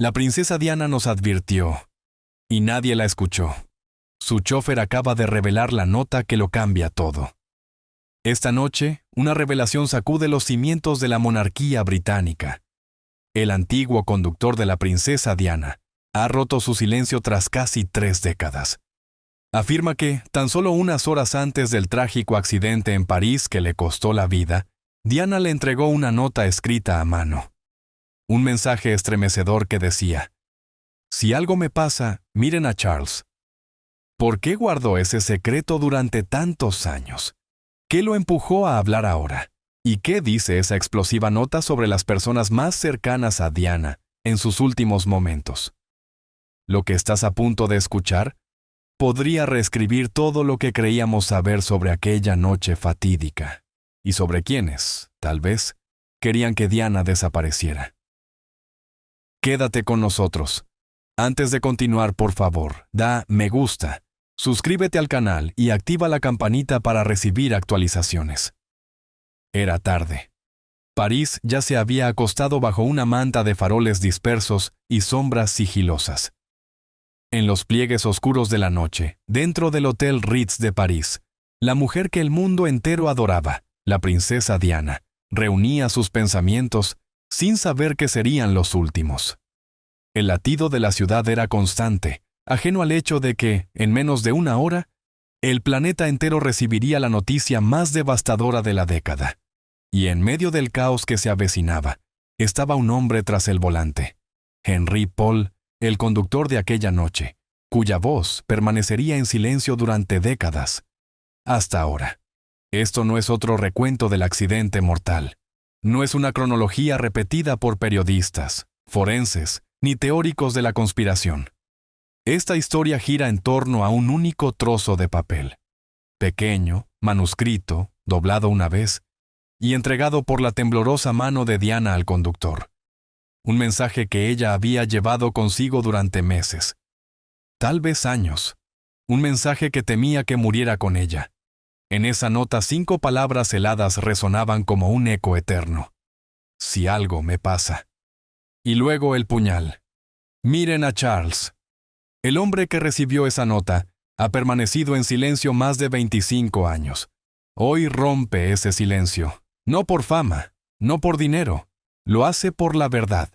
La princesa Diana nos advirtió, y nadie la escuchó. Su chofer acaba de revelar la nota que lo cambia todo. Esta noche, una revelación sacude los cimientos de la monarquía británica. El antiguo conductor de la princesa Diana ha roto su silencio tras casi 3 décadas. Afirma que, tan solo unas horas antes del trágico accidente en París que le costó la vida, Diana le entregó una nota escrita a mano. Un mensaje estremecedor que decía: «Si algo me pasa, miren a Charles». ¿Por qué guardó ese secreto durante tantos años? ¿Qué lo empujó a hablar ahora? ¿Y qué dice esa explosiva nota sobre las personas más cercanas a Diana en sus últimos momentos? Lo que estás a punto de escuchar podría reescribir todo lo que creíamos saber sobre aquella noche fatídica, y sobre quienes, tal vez, querían que Diana desapareciera. Quédate con nosotros. Antes de continuar, por favor, da me gusta, suscríbete al canal y activa la campanita para recibir actualizaciones. Era tarde. París ya se había acostado bajo una manta de faroles dispersos y sombras sigilosas. En los pliegues oscuros de la noche, dentro del Hotel Ritz de París, la mujer que el mundo entero adoraba, la princesa Diana, reunía sus pensamientos sin saber que serían los últimos. El latido de la ciudad era constante, ajeno al hecho de que, en menos de una hora, el planeta entero recibiría la noticia más devastadora de la década. Y en medio del caos que se avecinaba, estaba un hombre tras el volante. Henry Paul, el conductor de aquella noche, cuya voz permanecería en silencio durante décadas. Hasta ahora. Esto no es otro recuento del accidente mortal. No es una cronología repetida por periodistas, forenses, ni teóricos de la conspiración. Esta historia gira en torno a un único trozo de papel. Pequeño, manuscrito, doblado una vez, y entregado por la temblorosa mano de Diana al conductor. Un mensaje que ella había llevado consigo durante meses, tal vez años. Un mensaje que temía que muriera con ella. En esa nota 5 palabras heladas resonaban como un eco eterno. Si algo me pasa. Y luego el puñal. Miren a Charles. El hombre que recibió esa nota ha permanecido en silencio más de 25 años. Hoy rompe ese silencio. No por fama, no por dinero. Lo hace por la verdad.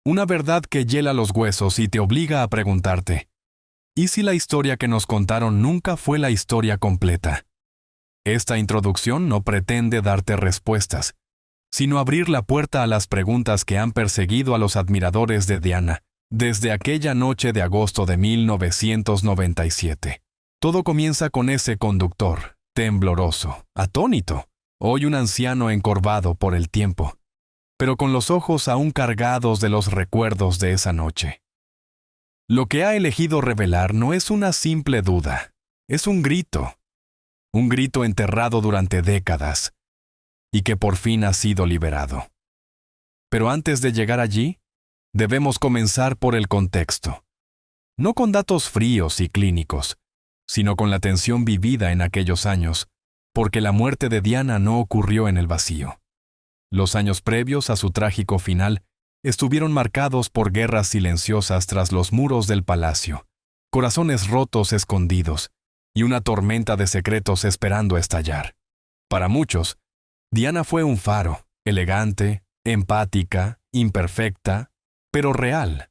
Una verdad que hiela los huesos y te obliga a preguntarte: ¿y si la historia que nos contaron nunca fue la historia completa? Esta introducción no pretende darte respuestas, sino abrir la puerta a las preguntas que han perseguido a los admiradores de Diana desde aquella noche de agosto de 1997. Todo comienza con ese conductor, tembloroso, atónito, hoy un anciano encorvado por el tiempo, pero con los ojos aún cargados de los recuerdos de esa noche. Lo que ha elegido revelar no es una simple duda, es un grito enterrado durante décadas, y que por fin ha sido liberado. Pero antes de llegar allí, debemos comenzar por el contexto. No con datos fríos y clínicos, sino con la tensión vivida en aquellos años, porque la muerte de Diana no ocurrió en el vacío. Los años previos a su trágico final estuvieron marcados por guerras silenciosas tras los muros del palacio, corazones rotos escondidos, y una tormenta de secretos esperando estallar. Para muchos, Diana fue un faro, elegante, empática, imperfecta, pero real.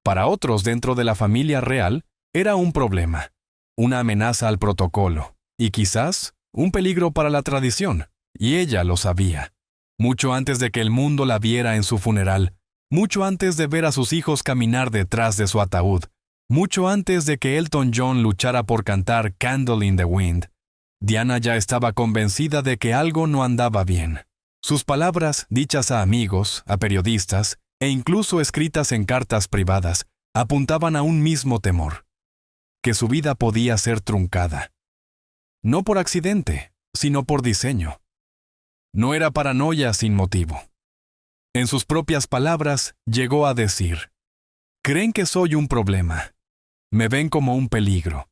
Para otros dentro de la familia real, era un problema, una amenaza al protocolo, y quizás un peligro para la tradición, y ella lo sabía. Mucho antes de que el mundo la viera en su funeral, mucho antes de ver a sus hijos caminar detrás de su ataúd, mucho antes de que Elton John luchara por cantar Candle in the Wind, Diana ya estaba convencida de que algo no andaba bien. Sus palabras, dichas a amigos, a periodistas, e incluso escritas en cartas privadas, apuntaban a un mismo temor: que su vida podía ser truncada. No por accidente, sino por diseño. No era paranoia sin motivo. En sus propias palabras, llegó a decir: «Creen que soy un problema. Me ven como un peligro».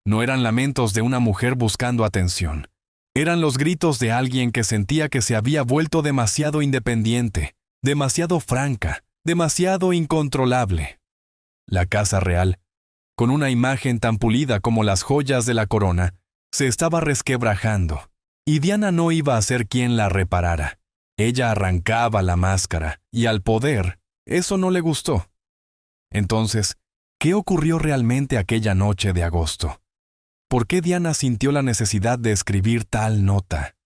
No eran lamentos de una mujer buscando atención. Eran los gritos de alguien que sentía que se había vuelto demasiado independiente, demasiado franca, demasiado incontrolable. La casa real, con una imagen tan pulida como las joyas de la corona, se estaba resquebrajando, y Diana no iba a ser quien la reparara. Ella arrancaba la máscara, y al poder, eso no le gustó. Entonces, ¿qué ocurrió realmente aquella noche de agosto? ¿Por qué Diana sintió la necesidad de escribir tal nota?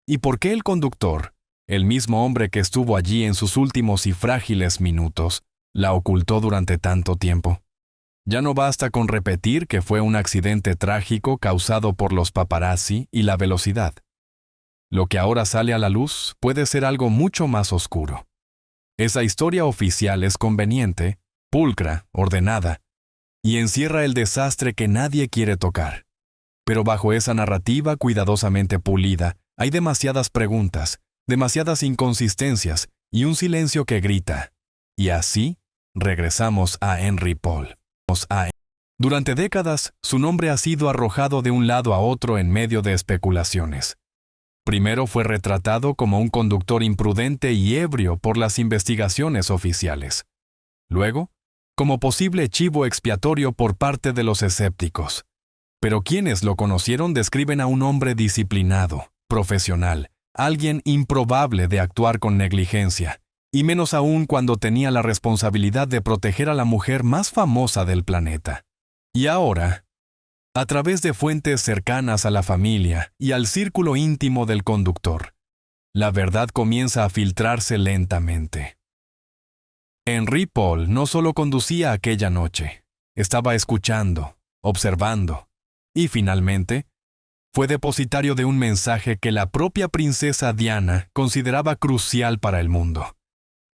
¿Y por qué el conductor, el mismo hombre que estuvo allí en sus últimos y frágiles minutos, la ocultó durante tanto tiempo? Ya no basta con repetir que fue un accidente trágico causado por los paparazzi y la velocidad. Lo que ahora sale a la luz puede ser algo mucho más oscuro. Esa historia oficial es conveniente, pulcra, ordenada, y encierra el desastre que nadie quiere tocar. Pero bajo esa narrativa cuidadosamente pulida, hay demasiadas preguntas, demasiadas inconsistencias y un silencio que grita. Y así, regresamos a Henry Paul. Durante décadas, su nombre ha sido arrojado de un lado a otro en medio de especulaciones. Primero fue retratado como un conductor imprudente y ebrio por las investigaciones oficiales. Luego, como posible chivo expiatorio por parte de los escépticos. Pero quienes lo conocieron describen a un hombre disciplinado, profesional, alguien improbable de actuar con negligencia, y menos aún cuando tenía la responsabilidad de proteger a la mujer más famosa del planeta. Y ahora, a través de fuentes cercanas a la familia y al círculo íntimo del conductor, la verdad comienza a filtrarse lentamente. Henry Paul no solo conducía aquella noche, estaba escuchando, observando, y finalmente, fue depositario de un mensaje que la propia princesa Diana consideraba crucial para el mundo,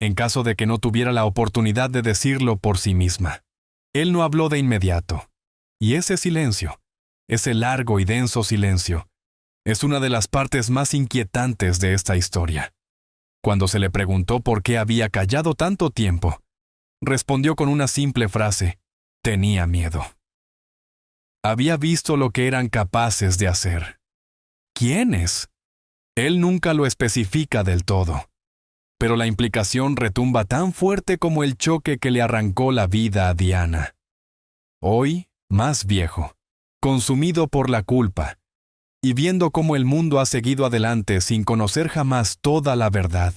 en caso de que no tuviera la oportunidad de decirlo por sí misma. Él no habló de inmediato, y ese silencio, ese largo y denso silencio, es una de las partes más inquietantes de esta historia. Cuando se le preguntó por qué había callado tanto tiempo, respondió con una simple frase: tenía miedo. Había visto lo que eran capaces de hacer. ¿Quiénes? Él nunca lo especifica del todo, pero la implicación retumba tan fuerte como el choque que le arrancó la vida a Diana. Hoy, más viejo, consumido por la culpa, y viendo cómo el mundo ha seguido adelante sin conocer jamás toda la verdad,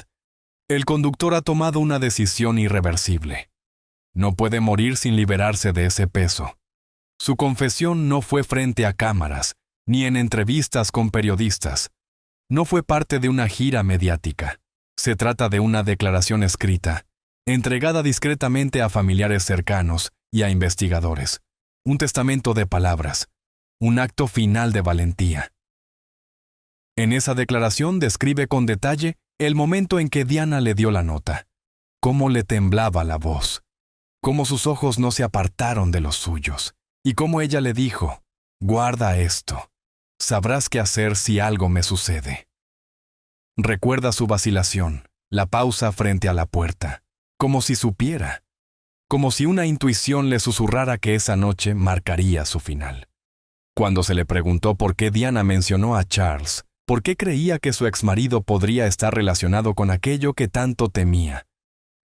el conductor ha tomado una decisión irreversible. No puede morir sin liberarse de ese peso. Su confesión no fue frente a cámaras, ni en entrevistas con periodistas. No fue parte de una gira mediática. Se trata de una declaración escrita, entregada discretamente a familiares cercanos y a investigadores. Un testamento de palabras, un acto final de valentía. En esa declaración describe con detalle el momento en que Diana le dio la nota, cómo le temblaba la voz, cómo sus ojos no se apartaron de los suyos, y cómo ella le dijo: guarda esto, sabrás qué hacer si algo me sucede. Recuerda su vacilación, la pausa frente a la puerta, como si supiera, como si una intuición le susurrara que esa noche marcaría su final. Cuando se le preguntó por qué Diana mencionó a Charles, por qué creía que su exmarido podría estar relacionado con aquello que tanto temía,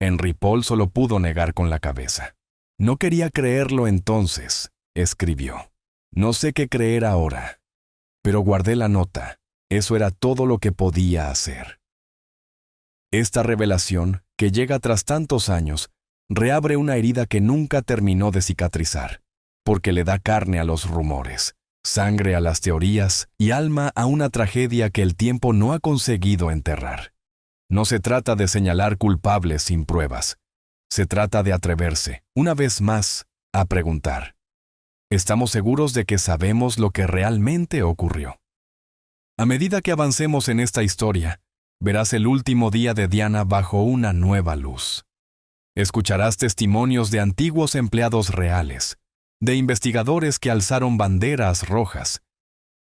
Henry Paul solo pudo negar con la cabeza. No quería creerlo entonces, escribió. No sé qué creer ahora, pero guardé la nota. Eso era todo lo que podía hacer. Esta revelación, que llega tras tantos años, reabre una herida que nunca terminó de cicatrizar, porque le da carne a los rumores, sangre a las teorías y alma a una tragedia que el tiempo no ha conseguido enterrar. No se trata de señalar culpables sin pruebas. Se trata de atreverse, una vez más, a preguntar. ¿Estamos seguros de que sabemos lo que realmente ocurrió? A medida que avancemos en esta historia, verás el último día de Diana bajo una nueva luz. Escucharás testimonios de antiguos empleados reales, de investigadores que alzaron banderas rojas,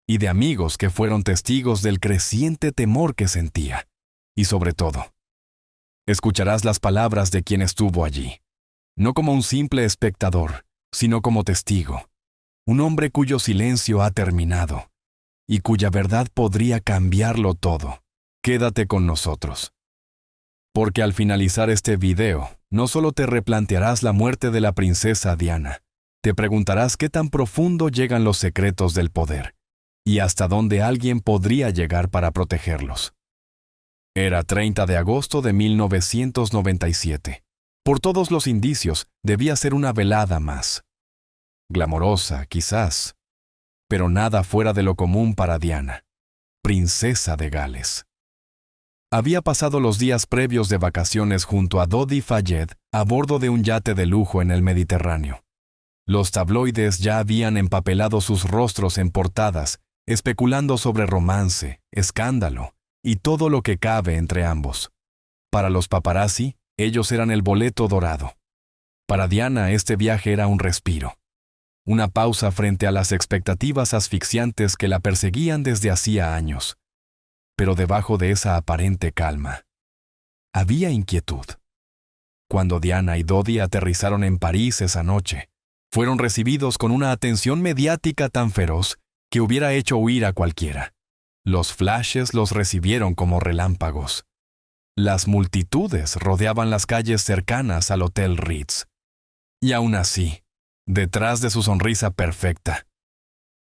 y de amigos que fueron testigos del creciente temor que sentía. Y sobre todo, escucharás las palabras de quien estuvo allí, no como un simple espectador, sino como testigo, un hombre cuyo silencio ha terminado, y cuya verdad podría cambiarlo todo. Quédate con nosotros. Porque al finalizar este video, no solo te replantearás la muerte de la princesa Diana, te preguntarás qué tan profundo llegan los secretos del poder y hasta dónde alguien podría llegar para protegerlos. Era 30 de agosto de 1997. Por todos los indicios, debía ser una velada más. Glamorosa, quizás, pero nada fuera de lo común para Diana, princesa de Gales. Había pasado los días previos de vacaciones junto a Dodi Fayed a bordo de un yate de lujo en el Mediterráneo. Los tabloides ya habían empapelado sus rostros en portadas, especulando sobre romance, escándalo y todo lo que cabe entre ambos. Para los paparazzi, ellos eran el boleto dorado. Para Diana, este viaje era un respiro. Una pausa frente a las expectativas asfixiantes que la perseguían desde hacía años. Pero debajo de esa aparente calma, había inquietud. Cuando Diana y Dodi aterrizaron en París esa noche, fueron recibidos con una atención mediática tan feroz que hubiera hecho huir a cualquiera. Los flashes los recibieron como relámpagos. Las multitudes rodeaban las calles cercanas al Hotel Ritz. Y aún así, detrás de su sonrisa perfecta,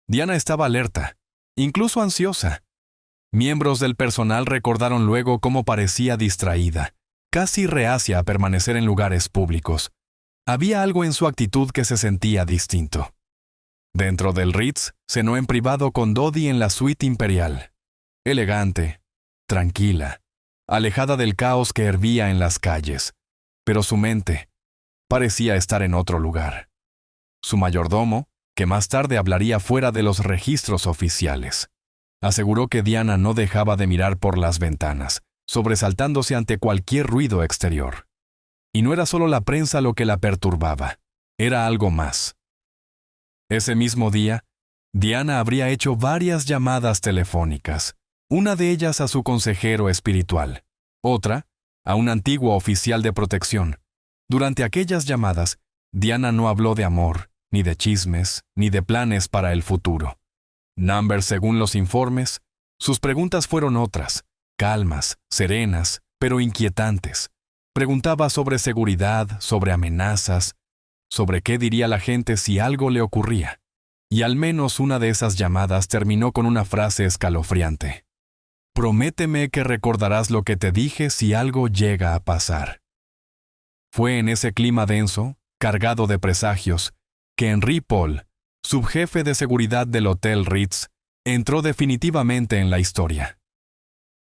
Diana estaba alerta, incluso ansiosa. Miembros del personal recordaron luego cómo parecía distraída, casi reacia a permanecer en lugares públicos. Había algo en su actitud que se sentía distinto. Dentro del Ritz, cenó en privado con Dodi en la suite imperial. Elegante, tranquila, alejada del caos que hervía en las calles, pero su mente parecía estar en otro lugar. Su mayordomo, que más tarde hablaría fuera de los registros oficiales, aseguró que Diana no dejaba de mirar por las ventanas, sobresaltándose ante cualquier ruido exterior. Y no era solo la prensa lo que la perturbaba, era algo más. Ese mismo día, Diana habría hecho varias llamadas telefónicas, una de ellas a su consejero espiritual, otra a un antiguo oficial de protección. Durante aquellas llamadas, Diana no habló de amor, ni de chismes, ni de planes para el futuro. Según los informes, sus preguntas fueron otras, calmas, serenas, pero inquietantes. Preguntaba sobre seguridad, sobre amenazas, sobre qué diría la gente si algo le ocurría. Y al menos una de esas llamadas terminó con una frase escalofriante. Prométeme que recordarás lo que te dije si algo llega a pasar. Fue en ese clima denso, cargado de presagios, que Henry Paul, subjefe de seguridad del Hotel Ritz, entró definitivamente en la historia.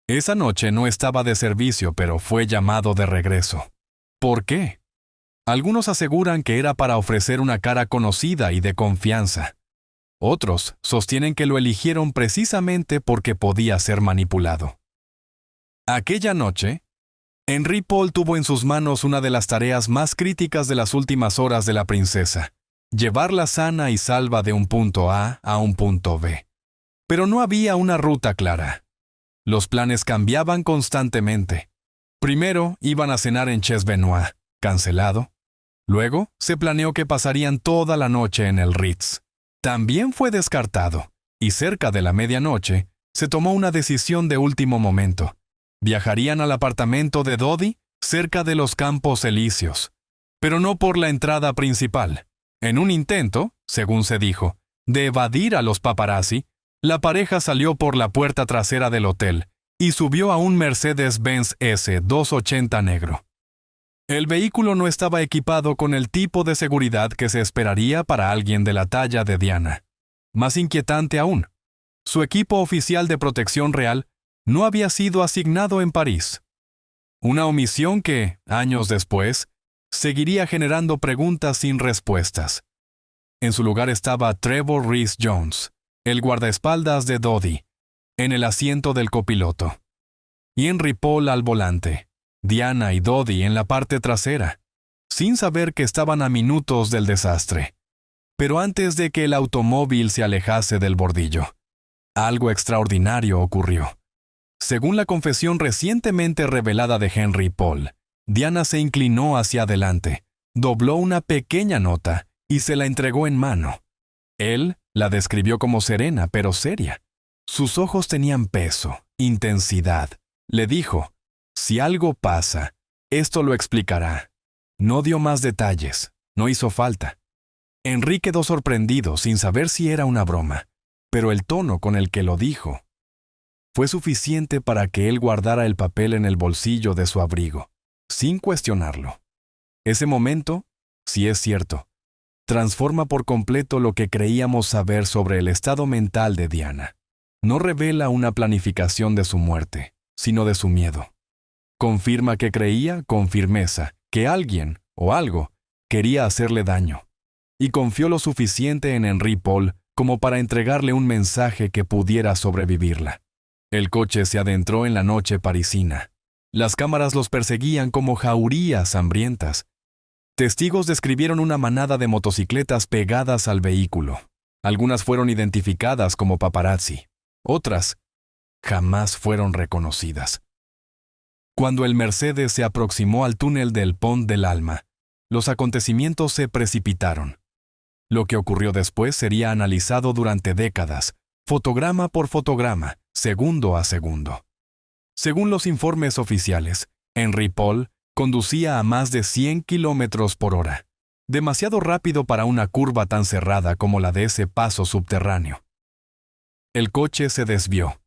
Esa noche no estaba de servicio, pero fue llamado de regreso. ¿Por qué? Algunos aseguran que era para ofrecer una cara conocida y de confianza. Otros sostienen que lo eligieron precisamente porque podía ser manipulado. Aquella noche, Henry Paul tuvo en sus manos una de las tareas más críticas de las últimas horas de la princesa, llevarla sana y salva de un punto A a un punto B. Pero no había una ruta clara. Los planes cambiaban constantemente. Primero iban a cenar en Ches Benoit, cancelado. Luego se planeó que pasarían toda la noche en el Ritz. También fue descartado, y cerca de la medianoche se tomó una decisión de último momento. Viajarían al apartamento de Dodi, cerca de los Campos Elíseos, pero no por la entrada principal. En un intento, según se dijo, de evadir a los paparazzi, la pareja salió por la puerta trasera del hotel y subió a un Mercedes-Benz S280 negro. El vehículo no estaba equipado con el tipo de seguridad que se esperaría para alguien de la talla de Diana. Más inquietante aún, su equipo oficial de protección real no había sido asignado en París. Una omisión que, años después, seguiría generando preguntas sin respuestas. En su lugar estaba Trevor Rhys-Jones, el guardaespaldas de Dodi, en el asiento del copiloto. Y Henry Paul al volante, Diana y Dodi en la parte trasera, sin saber que estaban a minutos del desastre. Pero antes de que el automóvil se alejase del bordillo, algo extraordinario ocurrió. Según la confesión recientemente revelada de Henry Paul, Diana se inclinó hacia adelante, dobló una pequeña nota y se la entregó en mano. Él la describió como serena pero seria. Sus ojos tenían peso, intensidad. Le dijo, si algo pasa, esto lo explicará. No dio más detalles, no hizo falta. Henry quedó sorprendido sin saber si era una broma, pero el tono con el que lo dijo fue suficiente para que él guardara el papel en el bolsillo de su abrigo, sin cuestionarlo. Ese momento, si es cierto, transforma por completo lo que creíamos saber sobre el estado mental de Diana. No revela una planificación de su muerte, sino de su miedo. Confirma que creía con firmeza que alguien o algo quería hacerle daño, y confió lo suficiente en Henry Paul como para entregarle un mensaje que pudiera sobrevivirla. El coche se adentró en la noche parisina. Las cámaras los perseguían como jaurías hambrientas. Testigos describieron una manada de motocicletas pegadas al vehículo. Algunas fueron identificadas como paparazzi. Otras jamás fueron reconocidas. Cuando el Mercedes se aproximó al túnel del Pont del Alma, los acontecimientos se precipitaron. Lo que ocurrió después sería analizado durante décadas, fotograma por fotograma, segundo a segundo. Según los informes oficiales, Henry Paul conducía a más de 100 kilómetros por hora, demasiado rápido para una curva tan cerrada como la de ese paso subterráneo. El coche se desvió.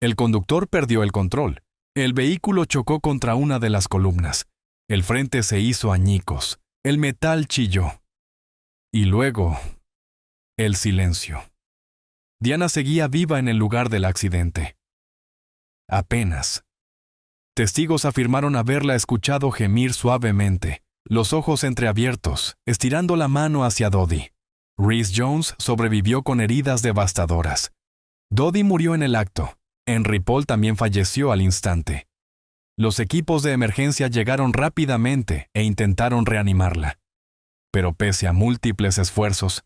El conductor perdió el control. El vehículo chocó contra una de las columnas. El frente se hizo añicos. El metal chilló. Y luego, el silencio. Diana seguía viva en el lugar del accidente. Apenas. Testigos afirmaron haberla escuchado gemir suavemente, los ojos entreabiertos, estirando la mano hacia Dodie. Rhys Jones sobrevivió con heridas devastadoras. Dodie murió en el acto. Henry Paul también falleció al instante. Los equipos de emergencia llegaron rápidamente e intentaron reanimarla. Pero pese a múltiples esfuerzos,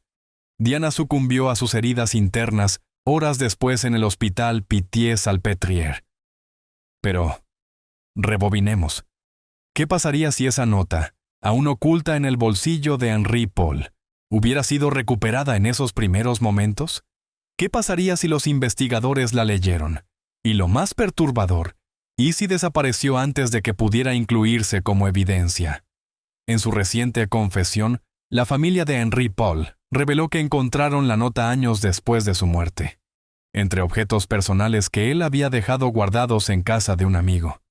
Diana sucumbió a sus heridas internas horas después en el hospital Pitié-Salpêtrière. Pero, rebobinemos. ¿Qué pasaría si esa nota, aún oculta en el bolsillo de Henry Paul, hubiera sido recuperada en esos primeros momentos? ¿Qué pasaría si los investigadores la leyeron? Y lo más perturbador, ¿y si desapareció antes de que pudiera incluirse como evidencia? En su reciente confesión, la familia de Henry Paul reveló que encontraron la nota años después de su muerte, entre objetos personales que él había dejado guardados en casa de un amigo.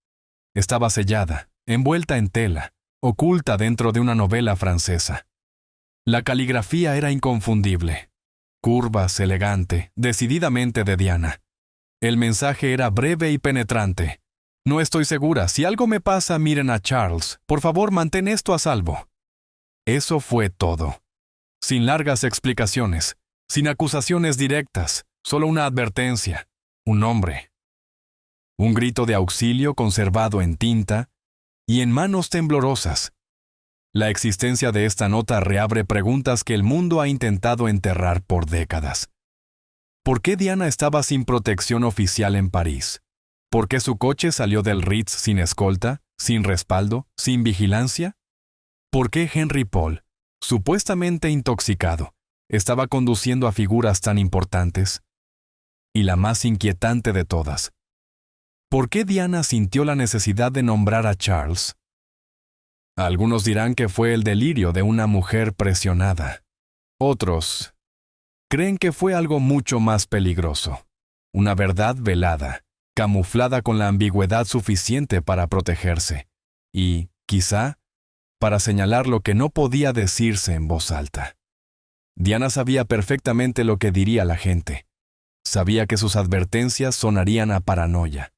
Estaba sellada, envuelta en tela, oculta dentro de una novela francesa. La caligrafía era inconfundible. Curvas, elegante, decididamente de Diana. El mensaje era breve y penetrante. No estoy segura. Si algo me pasa, miren a Charles. Por favor, mantén esto a salvo. Eso fue todo. Sin largas explicaciones, sin acusaciones directas, solo una advertencia, un nombre. Un grito de auxilio conservado en tinta y en manos temblorosas. La existencia de esta nota reabre preguntas que el mundo ha intentado enterrar por décadas. ¿Por qué Diana estaba sin protección oficial en París? ¿Por qué su coche salió del Ritz sin escolta, sin respaldo, sin vigilancia? ¿Por qué Henry Paul, supuestamente intoxicado, estaba conduciendo a figuras tan importantes? Y la más inquietante de todas, ¿por qué Diana sintió la necesidad de nombrar a Charles? Algunos dirán que fue el delirio de una mujer presionada. Otros creen que fue algo mucho más peligroso, una verdad velada, camuflada con la ambigüedad suficiente para protegerse, y, quizá, para señalar lo que no podía decirse en voz alta. Diana sabía perfectamente lo que diría la gente. Sabía que sus advertencias sonarían a paranoia,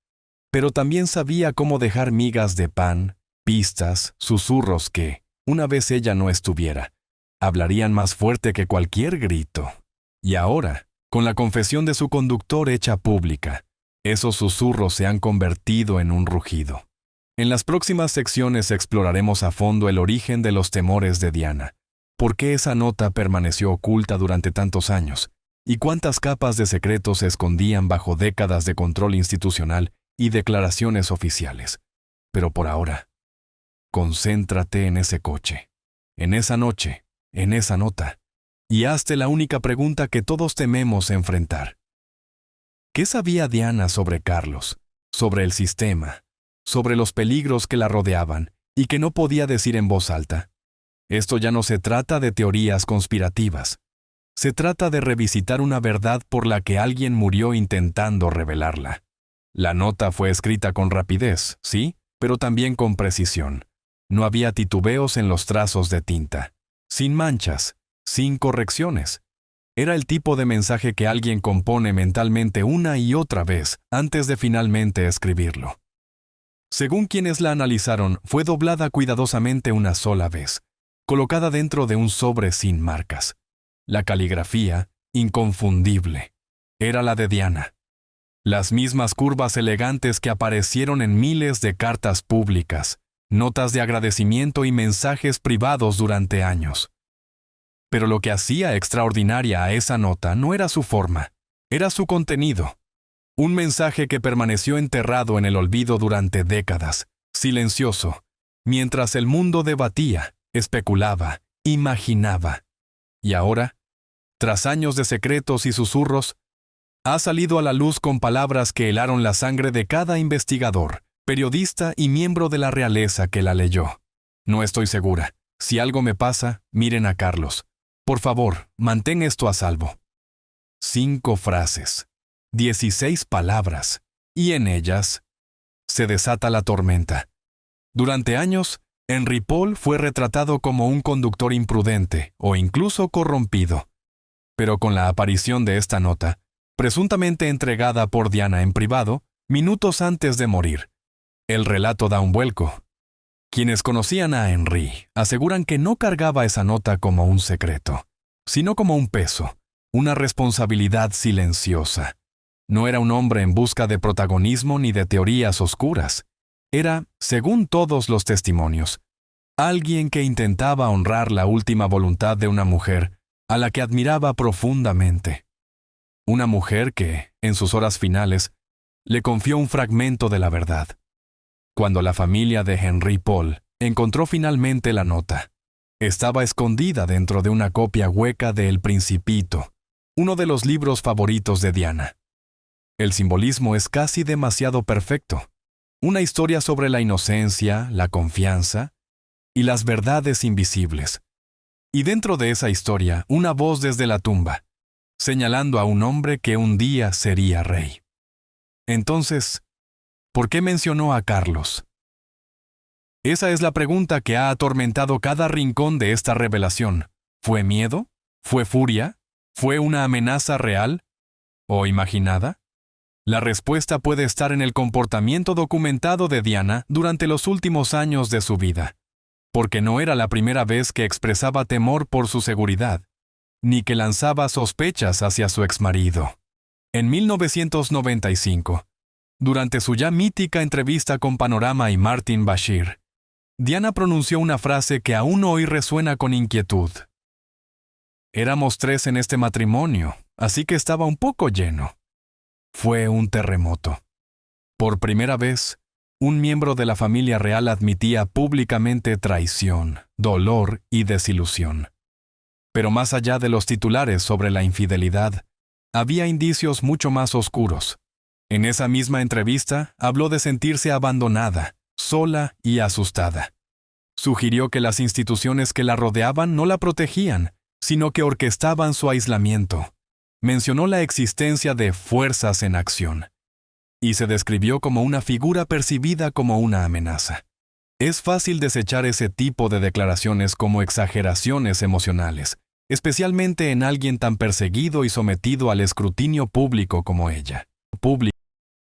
pero también sabía cómo dejar migas de pan, pistas, susurros que, una vez ella no estuviera, hablarían más fuerte que cualquier grito. Y ahora, con la confesión de su conductor hecha pública, esos susurros se han convertido en un rugido. En las próximas secciones exploraremos a fondo el origen de los temores de Diana, por qué esa nota permaneció oculta durante tantos años, y cuántas capas de secretos se escondían bajo décadas de control institucional y declaraciones oficiales. Pero por ahora, concéntrate en ese coche, en esa noche, en esa nota, y hazte la única pregunta que todos tememos enfrentar. ¿Qué sabía Diana sobre Carlos, sobre el sistema, sobre los peligros que la rodeaban y que no podía decir en voz alta. Esto ya no se trata de teorías conspirativas. Se trata de revisitar una verdad por la que alguien murió intentando revelarla. La nota fue escrita con rapidez, sí, pero también con precisión. No había titubeos en los trazos de tinta, sin manchas, sin correcciones. Era el tipo de mensaje que alguien compone mentalmente una y otra vez antes de finalmente escribirlo. Según quienes la analizaron, fue doblada cuidadosamente una sola vez, colocada dentro de un sobre sin marcas. La caligrafía, inconfundible, era la de Diana. Las mismas curvas elegantes que aparecieron en miles de cartas públicas, notas de agradecimiento y mensajes privados durante años. Pero lo que hacía extraordinaria a esa nota no era su forma, era su contenido. Un mensaje que permaneció enterrado en el olvido durante décadas, silencioso, mientras el mundo debatía, especulaba, imaginaba. Y ahora, tras años de secretos y susurros, ha salido a la luz con palabras que helaron la sangre de cada investigador, periodista y miembro de la realeza que la leyó. No estoy segura. Si algo me pasa, miren a Carlos. Por favor, mantén esto a salvo. 5 frases, 16 palabras, y en ellas se desata la tormenta. Durante años, Henry Paul fue retratado como un conductor imprudente o incluso corrompido. Pero con la aparición de esta nota, presuntamente entregada por Diana en privado, minutos antes de morir, el relato da un vuelco. Quienes conocían a Henry aseguran que no cargaba esa nota como un secreto, sino como un peso, una responsabilidad silenciosa. No era un hombre en busca de protagonismo ni de teorías oscuras. Era, según todos los testimonios, alguien que intentaba honrar la última voluntad de una mujer a la que admiraba profundamente. Una mujer que, en sus horas finales, le confió un fragmento de la verdad. Cuando la familia de Henry Paul encontró finalmente la nota, estaba escondida dentro de una copia hueca de El Principito, uno de los libros favoritos de Diana. El simbolismo es casi demasiado perfecto. Una historia sobre la inocencia, la confianza y las verdades invisibles. Y dentro de esa historia, una voz desde la tumba, señalando a un hombre que un día sería rey. Entonces, ¿por qué mencionó a Carlos? Esa es la pregunta que ha atormentado cada rincón de esta revelación. ¿Fue miedo? ¿Fue furia? ¿Fue una amenaza real? ¿O imaginada? La respuesta puede estar en el comportamiento documentado de Diana durante los últimos años de su vida, porque no era la primera vez que expresaba temor por su seguridad, ni que lanzaba sospechas hacia su exmarido. En 1995, durante su ya mítica entrevista con Panorama y Martin Bashir, Diana pronunció una frase que aún hoy resuena con inquietud. Éramos 3 en este matrimonio, así que estaba un poco lleno. Fue un terremoto. Por primera vez, un miembro de la familia real admitía públicamente traición, dolor y desilusión. Pero más allá de los titulares sobre la infidelidad, había indicios mucho más oscuros. En esa misma entrevista, habló de sentirse abandonada, sola y asustada. Sugirió que las instituciones que la rodeaban no la protegían, sino que orquestaban su aislamiento. Mencionó la existencia de fuerzas en acción, y se describió como una figura percibida como una amenaza. Es fácil desechar ese tipo de declaraciones como exageraciones emocionales, especialmente en alguien tan perseguido y sometido al escrutinio público como ella.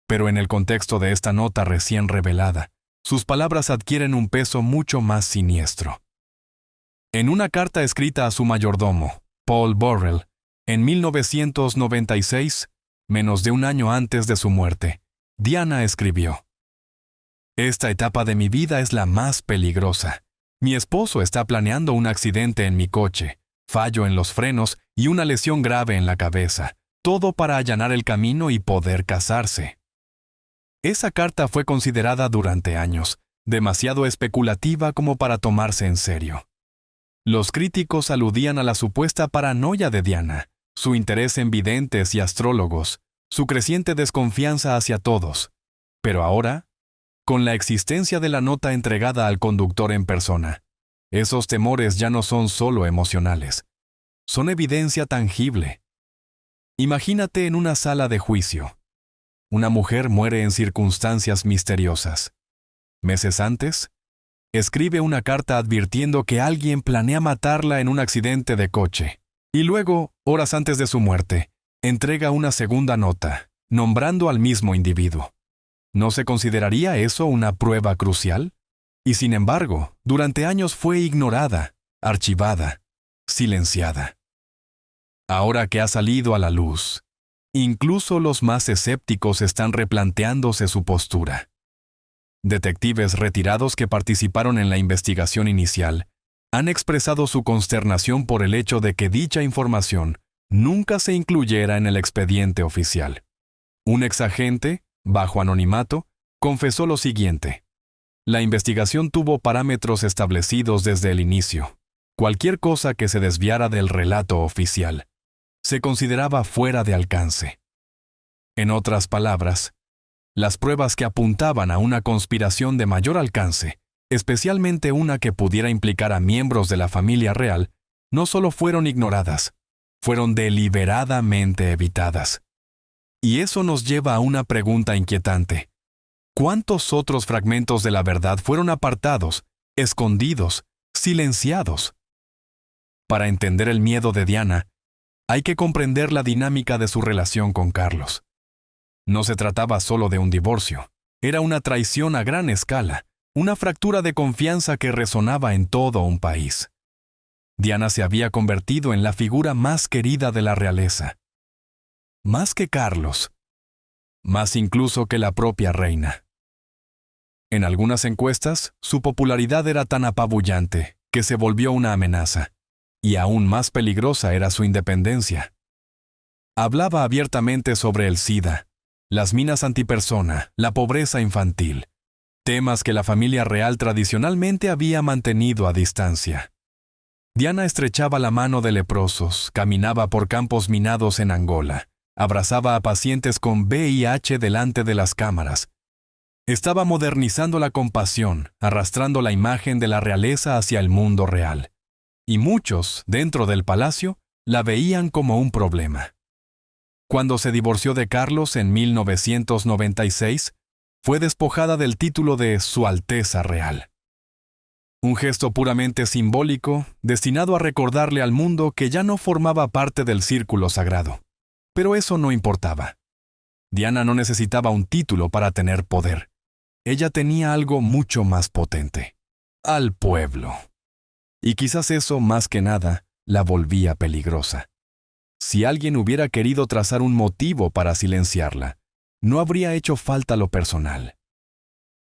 Pero en el contexto de esta nota recién revelada, sus palabras adquieren un peso mucho más siniestro. En una carta escrita a su mayordomo, Paul Burrell, en 1996, menos de un año antes de su muerte, Diana escribió: «Esta etapa de mi vida es la más peligrosa. Mi esposo está planeando un accidente en mi coche, fallo en los frenos y una lesión grave en la cabeza, todo para allanar el camino y poder casarse». Esa carta fue considerada durante años demasiado especulativa como para tomarse en serio. Los críticos aludían a la supuesta paranoia de Diana, su interés en videntes y astrólogos, su creciente desconfianza hacia todos. Pero ahora, con la existencia de la nota entregada al conductor en persona. Esos temores ya no son solo emocionales, son evidencia tangible. Imagínate en una sala de juicio. Una mujer muere en circunstancias misteriosas. Meses antes, escribe una carta advirtiendo que alguien planea matarla en un accidente de coche. Y luego, horas antes de su muerte, entrega una segunda nota, nombrando al mismo individuo. ¿No se consideraría eso una prueba crucial? Y sin embargo, durante años fue ignorada, archivada, silenciada. Ahora que ha salido a la luz, incluso los más escépticos están replanteándose su postura. Detectives retirados que participaron en la investigación inicial han expresado su consternación por el hecho de que dicha información nunca se incluyera en el expediente oficial. Un exagente, bajo anonimato, confesó lo siguiente: la investigación tuvo parámetros establecidos desde el inicio. Cualquier cosa que se desviara del relato oficial se consideraba fuera de alcance. En otras palabras, las pruebas que apuntaban a una conspiración de mayor alcance, especialmente una que pudiera implicar a miembros de la familia real, no solo fueron ignoradas, fueron deliberadamente evitadas. Y eso nos lleva a una pregunta inquietante. ¿Cuántos otros fragmentos de la verdad fueron apartados, escondidos, silenciados? Para entender el miedo de Diana, hay que comprender la dinámica de su relación con Carlos. No se trataba solo de un divorcio, era una traición a gran escala, una fractura de confianza que resonaba en todo un país. Diana se había convertido en la figura más querida de la realeza. Más que Carlos, más incluso que la propia reina. En algunas encuestas, su popularidad era tan apabullante que se volvió una amenaza, y aún más peligrosa era su independencia. Hablaba abiertamente sobre el SIDA, las minas antipersona, la pobreza infantil, temas que la familia real tradicionalmente había mantenido a distancia. Diana estrechaba la mano de leprosos, caminaba por campos minados en Angola, abrazaba a pacientes con VIH delante de las cámaras. Estaba modernizando la compasión, arrastrando la imagen de la realeza hacia el mundo real. Y muchos, dentro del palacio, la veían como un problema. Cuando se divorció de Carlos en 1996, fue despojada del título de Su Alteza Real. Un gesto puramente simbólico, destinado a recordarle al mundo que ya no formaba parte del círculo sagrado. Pero eso no importaba. Diana no necesitaba un título para tener poder. Ella tenía algo mucho más potente: al pueblo. Y quizás eso, más que nada, la volvía peligrosa. Si alguien hubiera querido trazar un motivo para silenciarla, no habría hecho falta lo personal.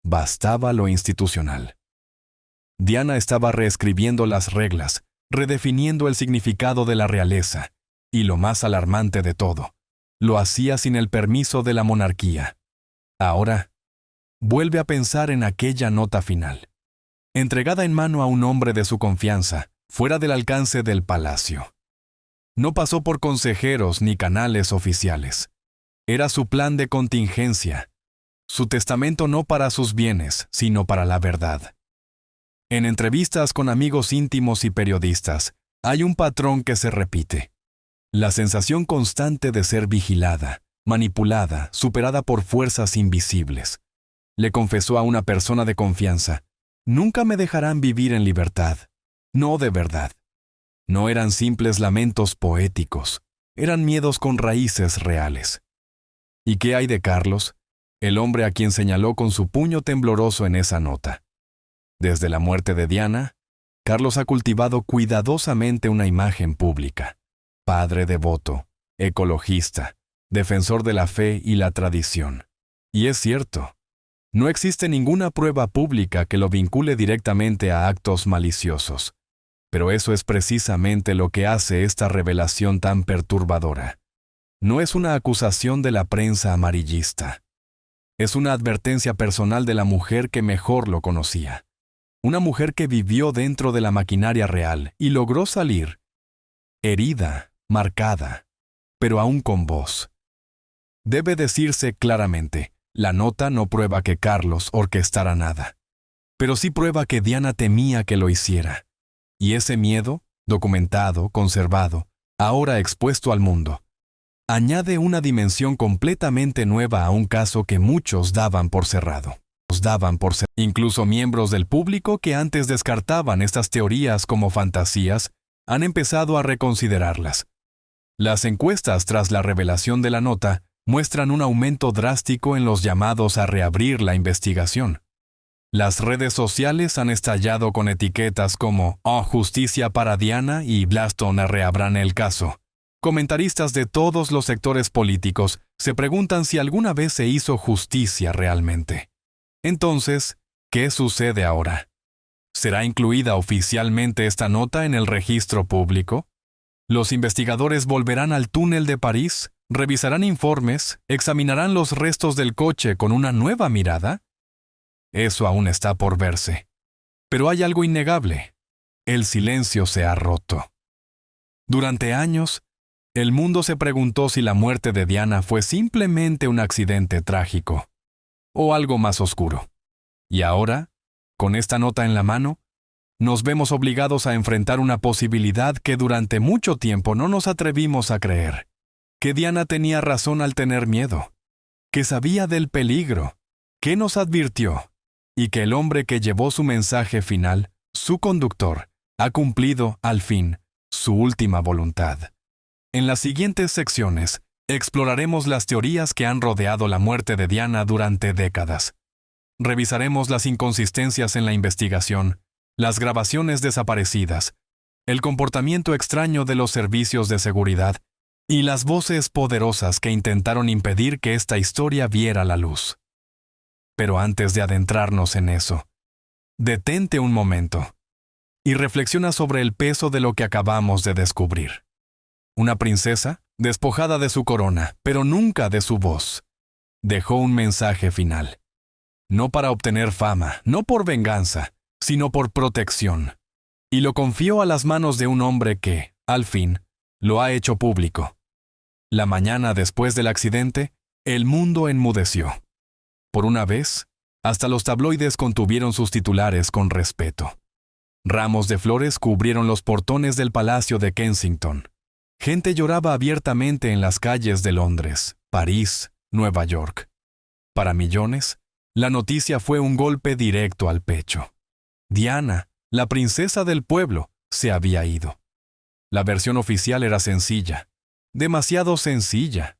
Bastaba lo institucional. Diana estaba reescribiendo las reglas, redefiniendo el significado de la realeza, y lo más alarmante de todo, lo hacía sin el permiso de la monarquía. Ahora, vuelve a pensar en aquella nota final, entregada en mano a un hombre de su confianza, fuera del alcance del palacio. No pasó por consejeros ni canales oficiales. Era su plan de contingencia, su testamento no para sus bienes, sino para la verdad. En entrevistas con amigos íntimos y periodistas, hay un patrón que se repite: la sensación constante de ser vigilada, manipulada, superada por fuerzas invisibles. Le confesó a una persona de confianza: nunca me dejarán vivir en libertad. No de verdad. No eran simples lamentos poéticos, eran miedos con raíces reales. ¿Y qué hay de Carlos, el hombre a quien señaló con su puño tembloroso en esa nota? Desde la muerte de Diana, Carlos ha cultivado cuidadosamente una imagen pública: padre devoto, ecologista, defensor de la fe y la tradición. Y es cierto, no existe ninguna prueba pública que lo vincule directamente a actos maliciosos. Pero eso es precisamente lo que hace esta revelación tan perturbadora. No es una acusación de la prensa amarillista. Es una advertencia personal de la mujer que mejor lo conocía. Una mujer que vivió dentro de la maquinaria real y logró salir, herida, marcada, pero aún con voz. Debe decirse claramente, La nota no prueba que Carlos orquestara nada, pero sí prueba que Diana temía que lo hiciera. Y ese miedo, documentado, conservado, ahora expuesto al mundo, añade una dimensión completamente nueva a un caso que muchos daban por cerrado. Incluso miembros del público que antes descartaban estas teorías como fantasías han empezado a reconsiderarlas. Las encuestas tras la revelación de la nota muestran un aumento drástico en los llamados a reabrir la investigación. Las redes sociales han estallado con etiquetas como «Oh, justicia para Diana» y «Blaston reabran el caso». Comentaristas de todos los sectores políticos se preguntan si alguna vez se hizo justicia realmente. Entonces, ¿qué sucede ahora? ¿Será incluida oficialmente esta nota en el registro público? ¿Los investigadores volverán al túnel de París? ¿Revisarán informes? ¿Examinarán los restos del coche con una nueva mirada? Eso aún está por verse. Pero hay algo innegable. El silencio se ha roto. Durante años, el mundo se preguntó si la muerte de Diana fue simplemente un accidente trágico o algo más oscuro. Y ahora, con esta nota en la mano, nos vemos obligados a enfrentar una posibilidad que durante mucho tiempo no nos atrevimos a creer. Que Diana tenía razón al tener miedo, que sabía del peligro, que nos advirtió, y que el hombre que llevó su mensaje final, su conductor, ha cumplido, al fin, su última voluntad. En las siguientes secciones, exploraremos las teorías que han rodeado la muerte de Diana durante décadas. Revisaremos las inconsistencias en la investigación, las grabaciones desaparecidas, el comportamiento extraño de los servicios de seguridad y las voces poderosas que intentaron impedir que esta historia viera la luz. Pero antes de adentrarnos en eso, detente un momento y reflexiona sobre el peso de lo que acabamos de descubrir. Una princesa, despojada de su corona, pero nunca de su voz, dejó un mensaje final. No para obtener fama, no por venganza, sino por protección. Y lo confió a las manos de un hombre que, al fin, lo ha hecho público. La mañana después del accidente, el mundo enmudeció. Por una vez, hasta los tabloides contuvieron sus titulares con respeto. Ramos de flores cubrieron los portones del Palacio de Kensington. Gente lloraba abiertamente en las calles de Londres, París, Nueva York. Para millones, la noticia fue un golpe directo al pecho. Diana, la princesa del pueblo, se había ido. La versión oficial era sencilla, demasiado sencilla.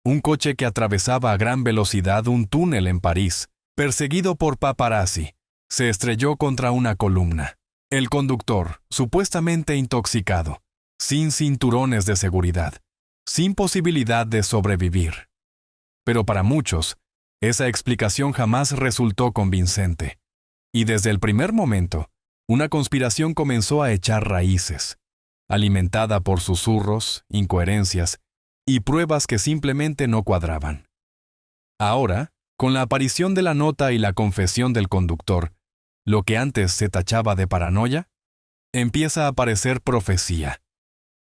Un coche que atravesaba a gran velocidad un túnel en París, perseguido por paparazzi, se estrelló contra una columna. El conductor, supuestamente intoxicado, sin cinturones de seguridad, sin posibilidad de sobrevivir. Pero para muchos, esa explicación jamás resultó convincente. Y desde el primer momento, una conspiración comenzó a echar raíces, alimentada por susurros, incoherencias y pruebas que simplemente no cuadraban. Ahora, con la aparición de la nota y la confesión del conductor, lo que antes se tachaba de paranoia, empieza a parecer profecía.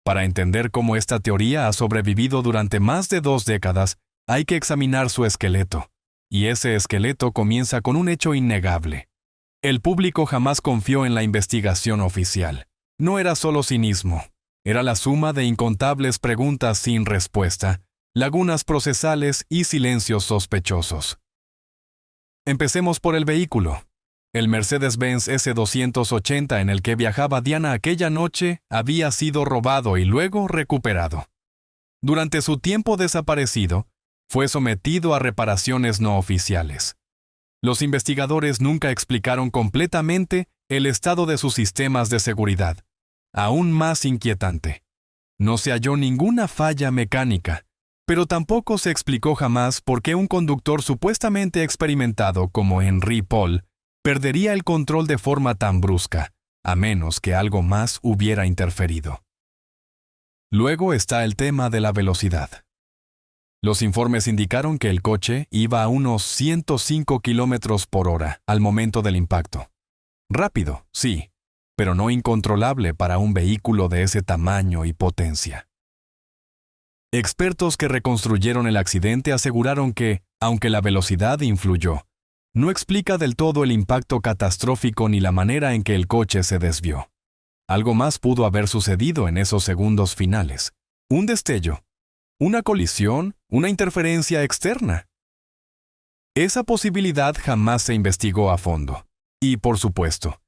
Para entender cómo esta teoría ha sobrevivido durante más de 2 décadas, hay que examinar su esqueleto. Y ese esqueleto comienza con un hecho innegable. El público jamás confió en la investigación oficial. No era solo cinismo, era la suma de incontables preguntas sin respuesta, lagunas procesales y silencios sospechosos. Empecemos por el vehículo. El Mercedes-Benz S280 en el que viajaba Diana aquella noche había sido robado y luego recuperado. Durante su tiempo desaparecido, fue sometido a reparaciones no oficiales. Los investigadores nunca explicaron completamente el estado de sus sistemas de seguridad. Aún más inquietante, no se halló ninguna falla mecánica, pero tampoco se explicó jamás por qué un conductor supuestamente experimentado como Henry Paul perdería el control de forma tan brusca, a menos que algo más hubiera interferido. Luego está el tema de la velocidad. Los informes indicaron que el coche iba a unos 105 kilómetros por hora al momento del impacto. Rápido, sí, pero no incontrolable para un vehículo de ese tamaño y potencia. Expertos que reconstruyeron el accidente aseguraron que, Aunque la velocidad influyó, no explica del todo el impacto catastrófico ni la manera en que el coche se desvió. Algo más pudo haber sucedido en esos segundos finales. Un destello, una colisión, una interferencia externa. Esa posibilidad jamás se investigó a fondo. Y, por supuesto,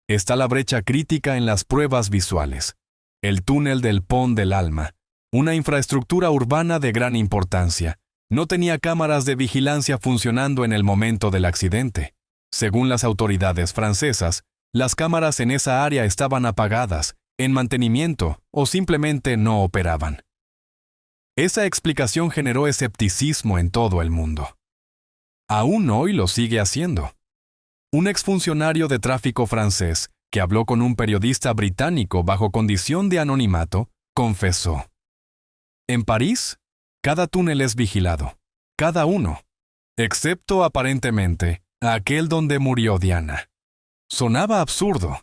está la brecha crítica en las pruebas visuales. El túnel del Pont del Alma, una infraestructura urbana de gran importancia, no tenía cámaras de vigilancia funcionando en el momento del accidente. Según las autoridades francesas, las cámaras en esa área estaban apagadas, en mantenimiento o simplemente no operaban. Esa explicación generó escepticismo en todo el mundo. Aún hoy lo sigue haciendo. Un exfuncionario de tráfico francés, que habló con un periodista británico bajo condición de anonimato, confesó: en París, cada túnel es vigilado, cada uno, excepto aparentemente aquel donde murió Diana. Sonaba absurdo,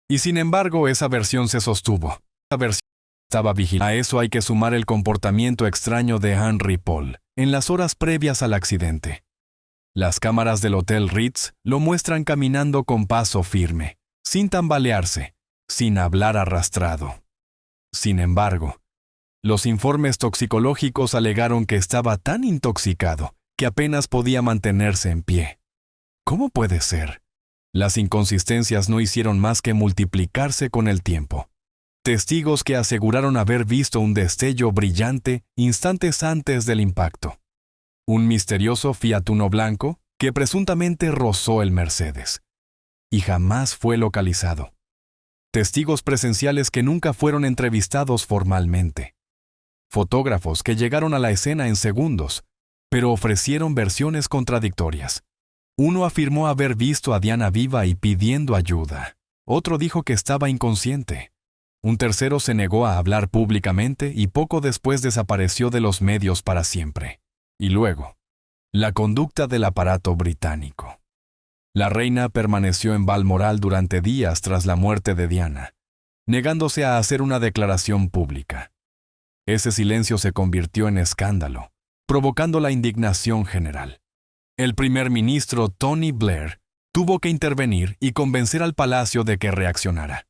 y sin embargo esa versión se sostuvo. La versión estaba vigilada. A eso hay que sumar el comportamiento extraño de Henry Paul en las horas previas al accidente. Las cámaras del Hotel Ritz lo muestran caminando con paso firme, sin tambalearse, sin hablar arrastrado. Sin embargo, los informes toxicológicos alegaron que estaba tan intoxicado que apenas podía mantenerse en pie. ¿Cómo puede ser? Las inconsistencias no hicieron más que multiplicarse con el tiempo. Testigos que aseguraron haber visto un destello brillante instantes antes del impacto. Un misterioso Fiat Uno blanco que presuntamente rozó el Mercedes. Y jamás fue localizado. Testigos presenciales que nunca fueron entrevistados formalmente. Fotógrafos que llegaron a la escena en segundos, pero ofrecieron versiones contradictorias. Uno afirmó haber visto a Diana viva y pidiendo ayuda. Otro dijo que estaba inconsciente. Un tercero se negó a hablar públicamente y poco después desapareció de los medios para siempre. Y luego, la conducta del aparato británico. La reina permaneció en Balmoral durante días tras la muerte de Diana, negándose a hacer una declaración pública. Ese silencio se convirtió en escándalo, provocando la indignación general. El primer ministro Tony Blair tuvo que intervenir y convencer al palacio de que reaccionara.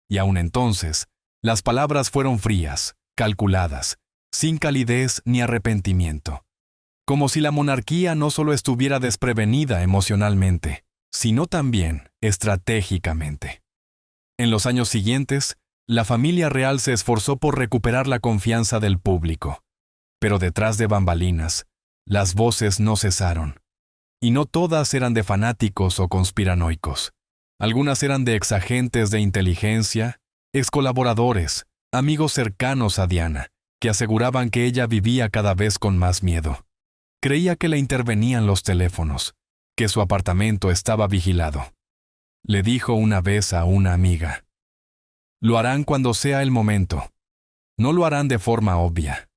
Y aún entonces, las palabras fueron frías, calculadas, sin calidez ni arrepentimiento. Como si la monarquía no solo estuviera desprevenida emocionalmente, sino también estratégicamente. En los años siguientes, la familia real se esforzó por recuperar la confianza del público. Pero detrás de bambalinas, las voces no cesaron. Y no todas eran de fanáticos o conspiranoicos. Algunas eran de exagentes de inteligencia, excolaboradores, amigos cercanos a Diana, que aseguraban que ella vivía cada vez con más miedo. Creía que le intervenían los teléfonos, que su apartamento estaba vigilado. Le dijo una vez a una amiga: lo harán cuando sea el momento. No lo harán de forma obvia.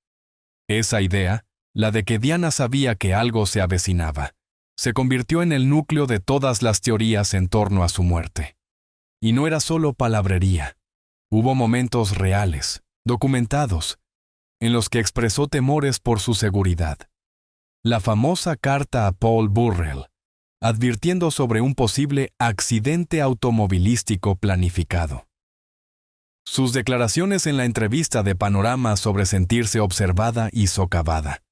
Esa idea, la de que Diana sabía que algo se avecinaba, se convirtió en el núcleo de todas las teorías en torno a su muerte. Y no era solo palabrería. Hubo momentos reales, documentados, en los que expresó temores por su seguridad. La famosa carta a Paul Burrell, advirtiendo sobre un posible accidente automovilístico planificado. Sus declaraciones en la entrevista de Panorama sobre sentirse observada y socavada.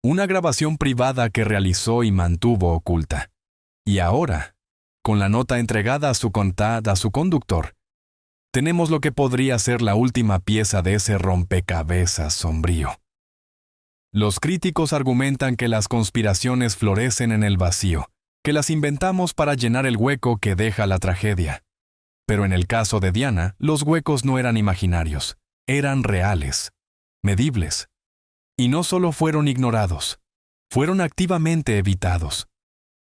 Una grabación privada que realizó y mantuvo oculta. Y ahora, con la nota entregada a su conductor, tenemos lo que podría ser la última pieza de ese rompecabezas sombrío. Los críticos argumentan que las conspiraciones florecen en el vacío, que las inventamos para llenar el hueco que deja la tragedia. Pero en el caso de Diana, los huecos no eran imaginarios, eran reales, medibles. Y no solo fueron ignorados, fueron activamente evitados.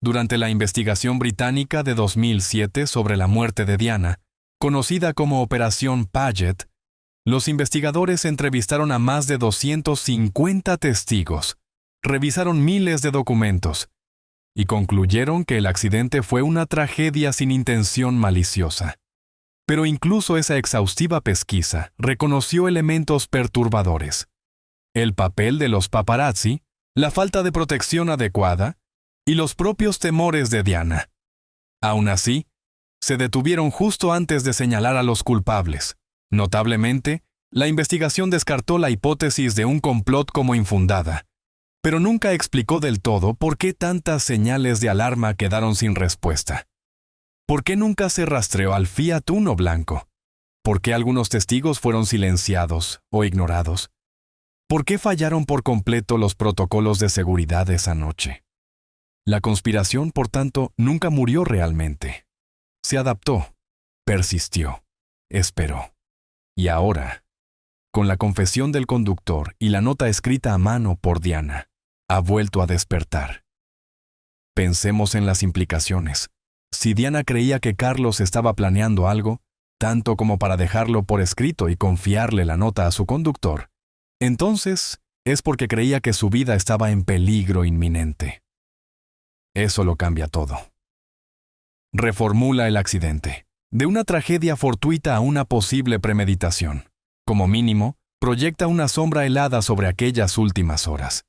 Durante la investigación británica de 2007 sobre la muerte de Diana, conocida como Operación Paget, los investigadores entrevistaron a más de 250 testigos, revisaron miles de documentos y concluyeron que el accidente fue una tragedia sin intención maliciosa. Pero incluso esa exhaustiva pesquisa reconoció elementos perturbadores. El papel de los paparazzi, la falta de protección adecuada y los propios temores de Diana. Aún así, se detuvieron justo antes de señalar a los culpables. Notablemente, la investigación descartó la hipótesis de un complot como infundada, pero nunca explicó del todo por qué tantas señales de alarma quedaron sin respuesta. ¿Por qué nunca se rastreó al Fiat Uno blanco? ¿Por qué algunos testigos fueron silenciados o ignorados? ¿Por qué fallaron por completo los protocolos de seguridad esa noche? La conspiración, por tanto, nunca murió realmente. Se adaptó, persistió, esperó. Y ahora, con la confesión del conductor y la nota escrita a mano por Diana, ha vuelto a despertar. Pensemos en las implicaciones. Si Diana creía que Carlos estaba planeando algo, tanto como para dejarlo por escrito y confiarle la nota a su conductor, entonces es porque creía que su vida estaba en peligro inminente. Eso lo cambia todo. Reformula el accidente, de una tragedia fortuita a una posible premeditación. Como mínimo, proyecta una sombra helada sobre aquellas últimas horas.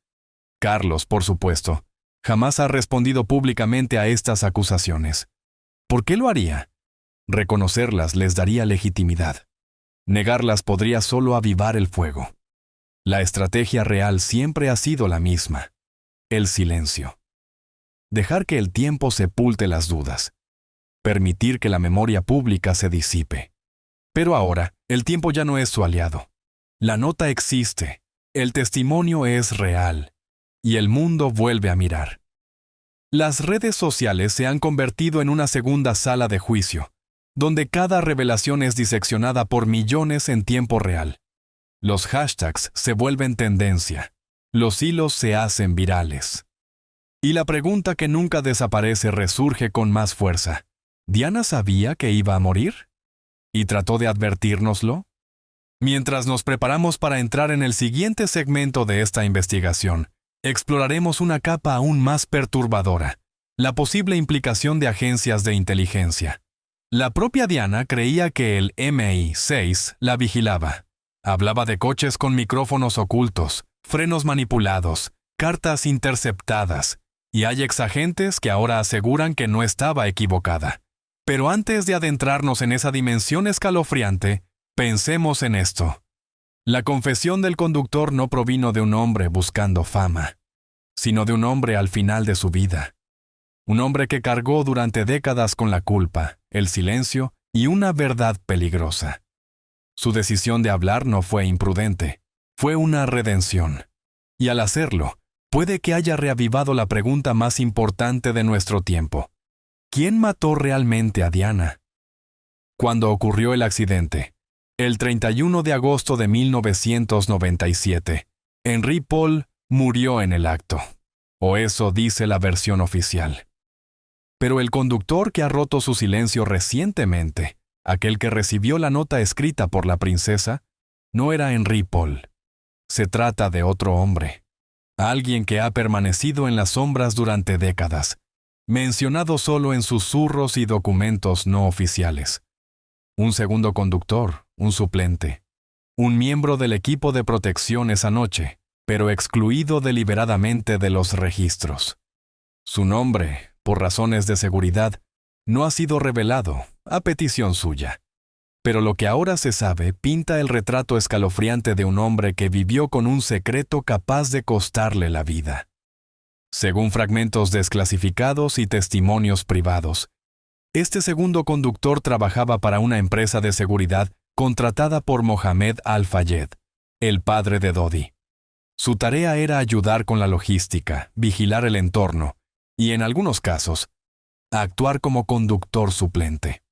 Carlos, por supuesto, jamás ha respondido públicamente a estas acusaciones. ¿Por qué lo haría? Reconocerlas les daría legitimidad. Negarlas podría solo avivar el fuego. La estrategia real siempre ha sido la misma: el silencio. Dejar que el tiempo sepulte las dudas. Permitir que la memoria pública se disipe. Pero ahora, el tiempo ya no es su aliado. La nota existe, el testimonio es real, y el mundo vuelve a mirar. Las redes sociales se han convertido en una segunda sala de juicio, donde cada revelación es diseccionada por millones en tiempo real. Los hashtags se vuelven tendencia, los hilos se hacen virales. Y la pregunta que nunca desaparece resurge con más fuerza. ¿Diana sabía que iba a morir? ¿Y trató de advertírnoslo? Mientras nos preparamos para entrar en el siguiente segmento de esta investigación, exploraremos una capa aún más perturbadora: la posible implicación de agencias de inteligencia. La propia Diana creía que el MI6 la vigilaba. Hablaba de coches con micrófonos ocultos, frenos manipulados, cartas interceptadas, y hay exagentes que ahora aseguran que no estaba equivocada. Pero antes de adentrarnos en esa dimensión escalofriante, pensemos en esto. La confesión del conductor no provino de un hombre buscando fama, sino de un hombre al final de su vida. Un hombre que cargó durante décadas con la culpa, el silencio y una verdad peligrosa. Su decisión de hablar no fue imprudente, fue una redención. Y al hacerlo, puede que haya reavivado la pregunta más importante de nuestro tiempo: ¿quién mató realmente a Diana? Cuando ocurrió el accidente, el 31 de agosto de 1997, Henri Paul murió en el acto. O eso dice la versión oficial. Pero el conductor que ha roto su silencio recientemente, aquel que recibió la nota escrita por la princesa, no era Henri Paul. Se trata de otro hombre. Alguien que ha permanecido en las sombras durante décadas, mencionado solo en susurros y documentos no oficiales. Un segundo conductor, un suplente, un miembro del equipo de protección esa noche, pero excluido deliberadamente de los registros. Su nombre, por razones de seguridad, no ha sido revelado, a petición suya. Pero lo que ahora se sabe pinta el retrato escalofriante de un hombre que vivió con un secreto capaz de costarle la vida. Según fragmentos desclasificados y testimonios privados, este segundo conductor trabajaba para una empresa de seguridad contratada por Mohamed Al-Fayed, el padre de Dodi. Su tarea era ayudar con la logística, vigilar el entorno y, en algunos casos, actuar como conductor suplente.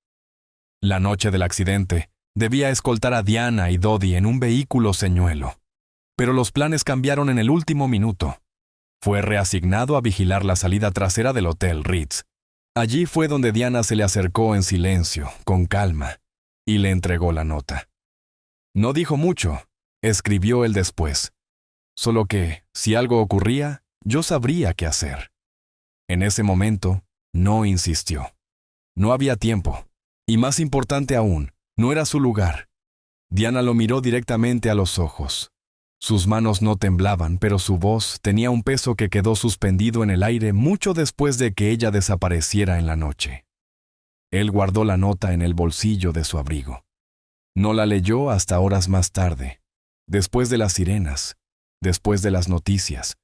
La noche del accidente, debía escoltar a Diana y Dodi en un vehículo señuelo. Pero los planes cambiaron en el último minuto. Fue reasignado a vigilar la salida trasera del Hotel Ritz. Allí fue donde Diana se le acercó en silencio, con calma, y le entregó la nota. No dijo mucho, escribió él después. Solo que, si algo ocurría, yo sabría qué hacer. En ese momento, no insistió. No había tiempo. Y más importante aún, no era su lugar. Diana lo miró directamente a los ojos. Sus manos no temblaban, pero su voz tenía un peso que quedó suspendido en el aire mucho después de que ella desapareciera en la noche. Él guardó la nota en el bolsillo de su abrigo. No la leyó hasta horas más tarde, después de las sirenas, después de las noticias,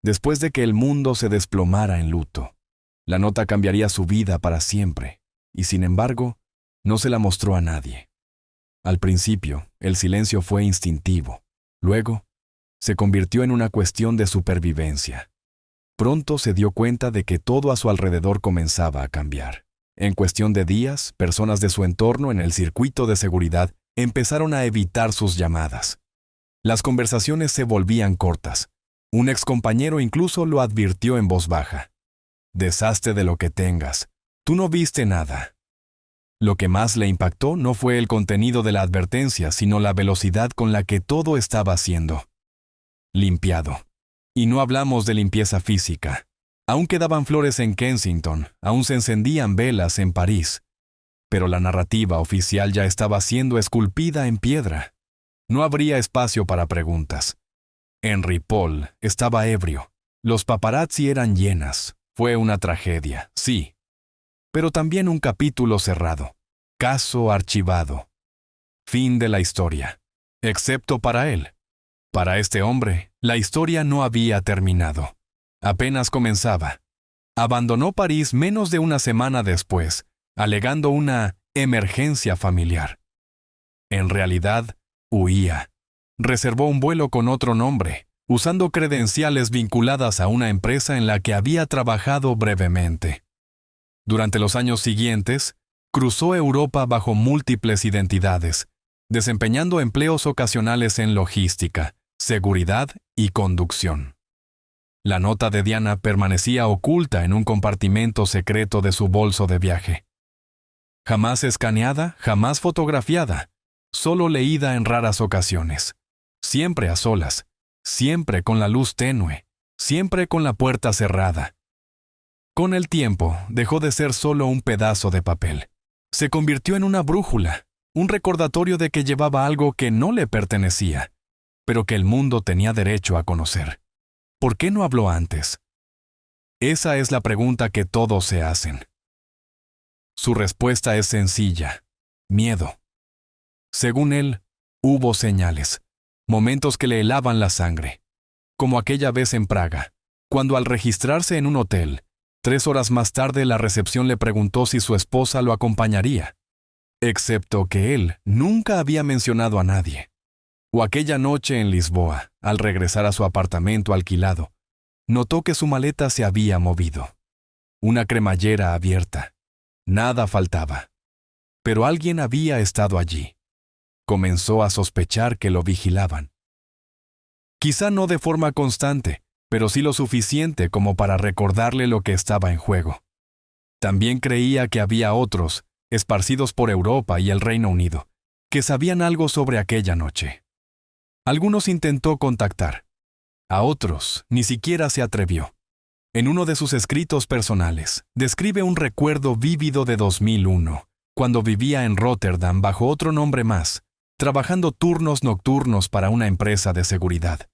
después de que el mundo se desplomara en luto. La nota cambiaría su vida para siempre, y sin embargo, no se la mostró a nadie. Al principio, el silencio fue instintivo. Luego, se convirtió en una cuestión de supervivencia. Pronto se dio cuenta de que todo a su alrededor comenzaba a cambiar. En cuestión de días, personas de su entorno en el circuito de seguridad empezaron a evitar sus llamadas. Las conversaciones se volvían cortas. Un excompañero incluso lo advirtió en voz baja. «Deshazte de lo que tengas. Tú no viste nada». Lo que más le impactó no fue el contenido de la advertencia, sino la velocidad con la que todo estaba siendo limpiado. Y no hablamos de limpieza física. Aún quedaban flores en Kensington, aún se encendían velas en París. Pero la narrativa oficial ya estaba siendo esculpida en piedra. No habría espacio para preguntas. Henry Paul estaba ebrio. Los paparazzi eran llenas. Fue una tragedia, sí. Pero también un capítulo cerrado. Caso archivado. Fin de la historia. Excepto para él. Para este hombre, la historia no había terminado. Apenas comenzaba. Abandonó París menos de una semana después, alegando una emergencia familiar. En realidad, huía. Reservó un vuelo con otro nombre, usando credenciales vinculadas a una empresa en la que había trabajado brevemente. Durante los años siguientes, cruzó Europa bajo múltiples identidades, desempeñando empleos ocasionales en logística, seguridad y conducción. La nota de Diana permanecía oculta en un compartimento secreto de su bolso de viaje. Jamás escaneada, jamás fotografiada, solo leída en raras ocasiones. Siempre a solas, siempre con la luz tenue, siempre con la puerta cerrada. Con el tiempo, dejó de ser solo un pedazo de papel. Se convirtió en una brújula, un recordatorio de que llevaba algo que no le pertenecía, pero que el mundo tenía derecho a conocer. ¿Por qué no habló antes? Esa es la pregunta que todos se hacen. Su respuesta es sencilla: miedo. Según él, hubo señales, momentos que le helaban la sangre, como aquella vez en Praga, cuando al registrarse en un hotel, 3 horas más tarde la recepción le preguntó si su esposa lo acompañaría, excepto que él nunca había mencionado a nadie. O aquella noche en Lisboa, al regresar a su apartamento alquilado, notó que su maleta se había movido. Una cremallera abierta. Nada faltaba. Pero alguien había estado allí. Comenzó a sospechar que lo vigilaban. Quizá no de forma constante, pero sí lo suficiente como para recordarle lo que estaba en juego. También creía que había otros, esparcidos por Europa y el Reino Unido, que sabían algo sobre aquella noche. Algunos intentó contactar. A otros ni siquiera se atrevió. En uno de sus escritos personales, describe un recuerdo vívido de 2001, cuando vivía en Rotterdam bajo otro nombre más, trabajando turnos nocturnos para una empresa de seguridad.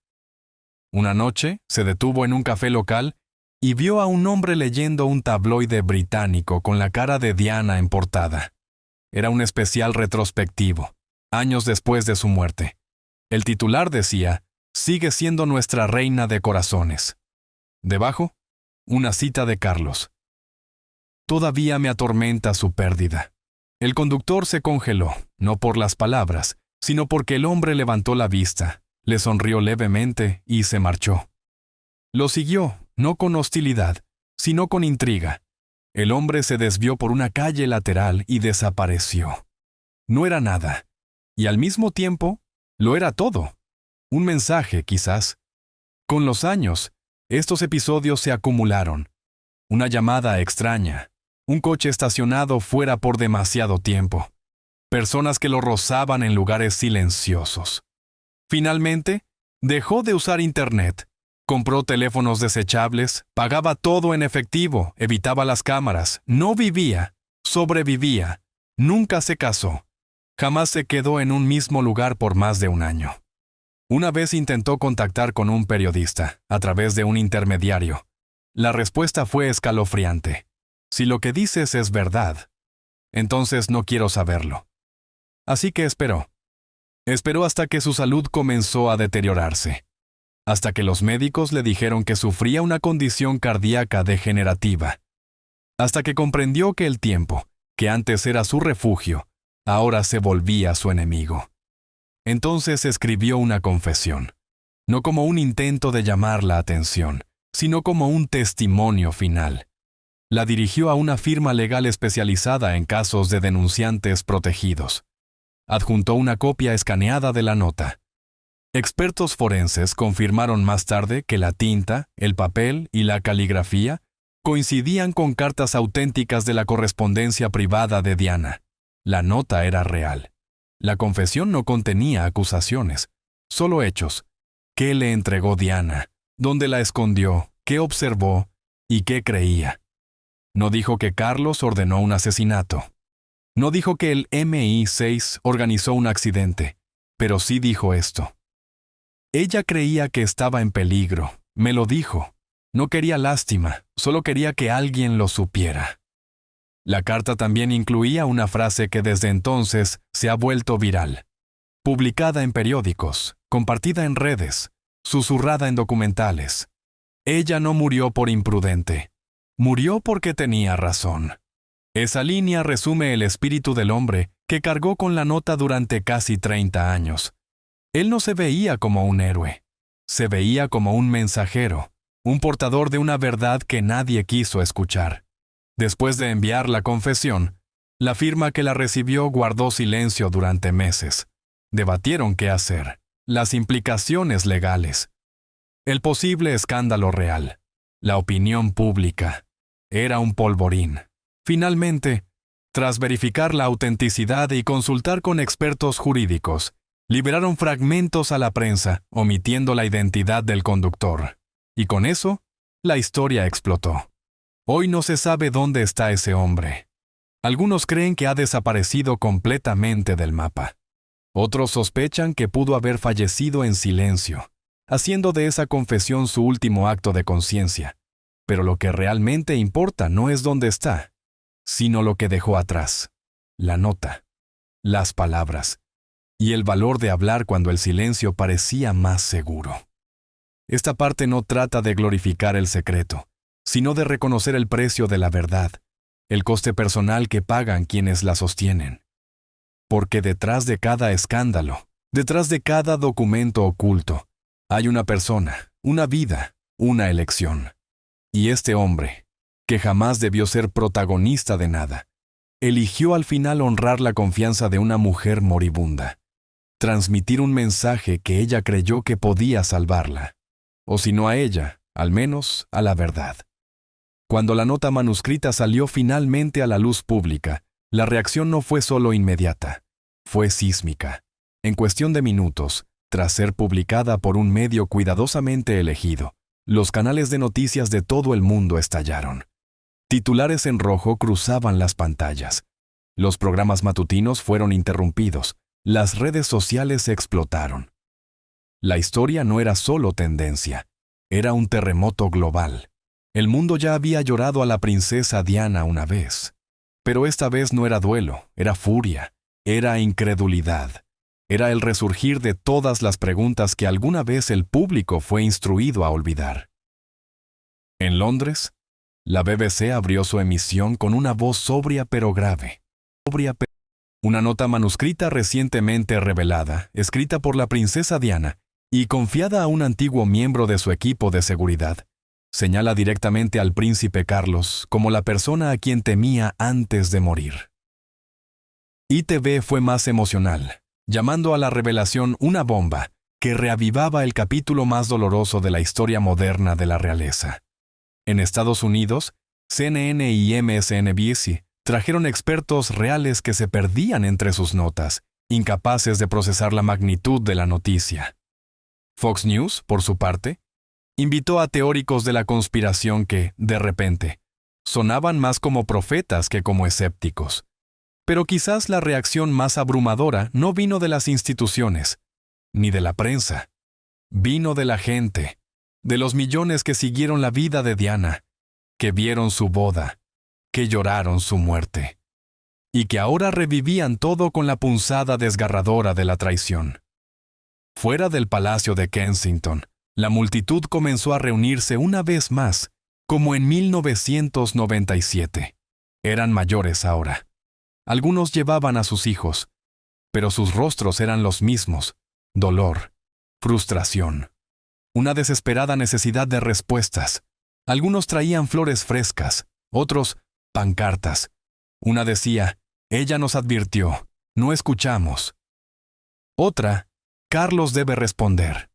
Una noche, se detuvo en un café local y vio a un hombre leyendo un tabloide británico con la cara de Diana en portada. Era un especial retrospectivo, años después de su muerte. El titular decía: «Sigue siendo nuestra reina de corazones». Debajo, una cita de Carlos. «Todavía me atormenta su pérdida». El conductor se congeló, no por las palabras, sino porque el hombre levantó la vista, le sonrió levemente y se marchó. Lo siguió, no con hostilidad, sino con intriga. El hombre se desvió por una calle lateral y desapareció. No era nada, y al mismo tiempo, lo era todo. Un mensaje, quizás. Con los años, estos episodios se acumularon. Una llamada extraña, un coche estacionado fuera por demasiado tiempo, personas que lo rozaban en lugares silenciosos. Finalmente, dejó de usar Internet, compró teléfonos desechables, pagaba todo en efectivo, evitaba las cámaras, no vivía, sobrevivía, nunca se casó, jamás se quedó en un mismo lugar por más de un año. Una vez intentó contactar con un periodista, a través de un intermediario. La respuesta fue escalofriante. Si lo que dices es verdad, entonces no quiero saberlo. Así que esperó. Esperó hasta que su salud comenzó a deteriorarse. Hasta que los médicos le dijeron que sufría una condición cardíaca degenerativa. Hasta que comprendió que el tiempo, que antes era su refugio, ahora se volvía su enemigo. Entonces escribió una confesión, no como un intento de llamar la atención, sino como un testimonio final. La dirigió a una firma legal especializada en casos de denunciantes protegidos. Adjuntó una copia escaneada de la nota. Expertos forenses confirmaron más tarde que la tinta, el papel y la caligrafía coincidían con cartas auténticas de la correspondencia privada de Diana. La nota era real. La confesión no contenía acusaciones, solo hechos. ¿Qué le entregó Diana? ¿Dónde la escondió? ¿Qué observó? ¿Y qué creía? No dijo que Carlos ordenó un asesinato. No dijo que el MI6 organizó un accidente, pero sí dijo esto. Ella creía que estaba en peligro, me lo dijo. No quería lástima, solo quería que alguien lo supiera. La carta también incluía una frase que desde entonces se ha vuelto viral. Publicada en periódicos, compartida en redes, susurrada en documentales. Ella no murió por imprudente. Murió porque tenía razón. Esa línea resume el espíritu del hombre que cargó con la nota durante casi 30 años. Él no se veía como un héroe. Se veía como un mensajero, un portador de una verdad que nadie quiso escuchar. Después de enviar la confesión, la firma que la recibió guardó silencio durante meses. Debatieron qué hacer, las implicaciones legales, el posible escándalo real, la opinión pública. Era un polvorín. Finalmente, tras verificar la autenticidad y consultar con expertos jurídicos, liberaron fragmentos a la prensa, omitiendo la identidad del conductor. Y con eso, la historia explotó. Hoy no se sabe dónde está ese hombre. Algunos creen que ha desaparecido completamente del mapa. Otros sospechan que pudo haber fallecido en silencio, haciendo de esa confesión su último acto de conciencia. Pero lo que realmente importa no es dónde está, sino lo que dejó atrás. La nota, las palabras, y el valor de hablar cuando el silencio parecía más seguro. Esta parte no trata de glorificar el secreto, sino de reconocer el precio de la verdad, el coste personal que pagan quienes la sostienen. Porque detrás de cada escándalo, detrás de cada documento oculto, hay una persona, una vida, una elección. Y este hombre, que jamás debió ser protagonista de nada, eligió al final honrar la confianza de una mujer moribunda, transmitir un mensaje que ella creyó que podía salvarla, o si no a ella, al menos a la verdad. Cuando la nota manuscrita salió finalmente a la luz pública, la reacción no fue solo inmediata, fue sísmica. En cuestión de minutos, tras ser publicada por un medio cuidadosamente elegido, los canales de noticias de todo el mundo estallaron. Titulares en rojo cruzaban las pantallas. Los programas matutinos fueron interrumpidos. Las redes sociales explotaron. La historia no era solo tendencia, era un terremoto global. El mundo ya había llorado a la princesa Diana una vez. Pero esta vez no era duelo, era furia, era incredulidad. Era el resurgir de todas las preguntas que alguna vez el público fue instruido a olvidar. En Londres, la BBC abrió su emisión con una voz sobria pero grave. Una nota manuscrita recientemente revelada, escrita por la princesa Diana y confiada a un antiguo miembro de su equipo de seguridad, señala directamente al príncipe Carlos como la persona a quien temía antes de morir. ITV fue más emocional, llamando a la revelación una bomba que reavivaba el capítulo más doloroso de la historia moderna de la realeza. En Estados Unidos, CNN y MSNBC trajeron expertos reales que se perdían entre sus notas, incapaces de procesar la magnitud de la noticia. Fox News, por su parte, invitó a teóricos de la conspiración que, de repente, sonaban más como profetas que como escépticos. Pero quizás la reacción más abrumadora no vino de las instituciones, ni de la prensa, Vino de la gente, de los millones que siguieron la vida de Diana, que vieron su boda, que lloraron su muerte, y que ahora revivían todo con la punzada desgarradora de la traición. Fuera del palacio de Kensington, la multitud comenzó a reunirse una vez más, como en 1997. Eran mayores ahora. Algunos llevaban a sus hijos, pero sus rostros eran los mismos: dolor, frustración, una desesperada necesidad de respuestas. Algunos traían flores frescas, otros pancartas. Una decía: «Ella nos advirtió, no escuchamos». Otra: «Carlos debe responder».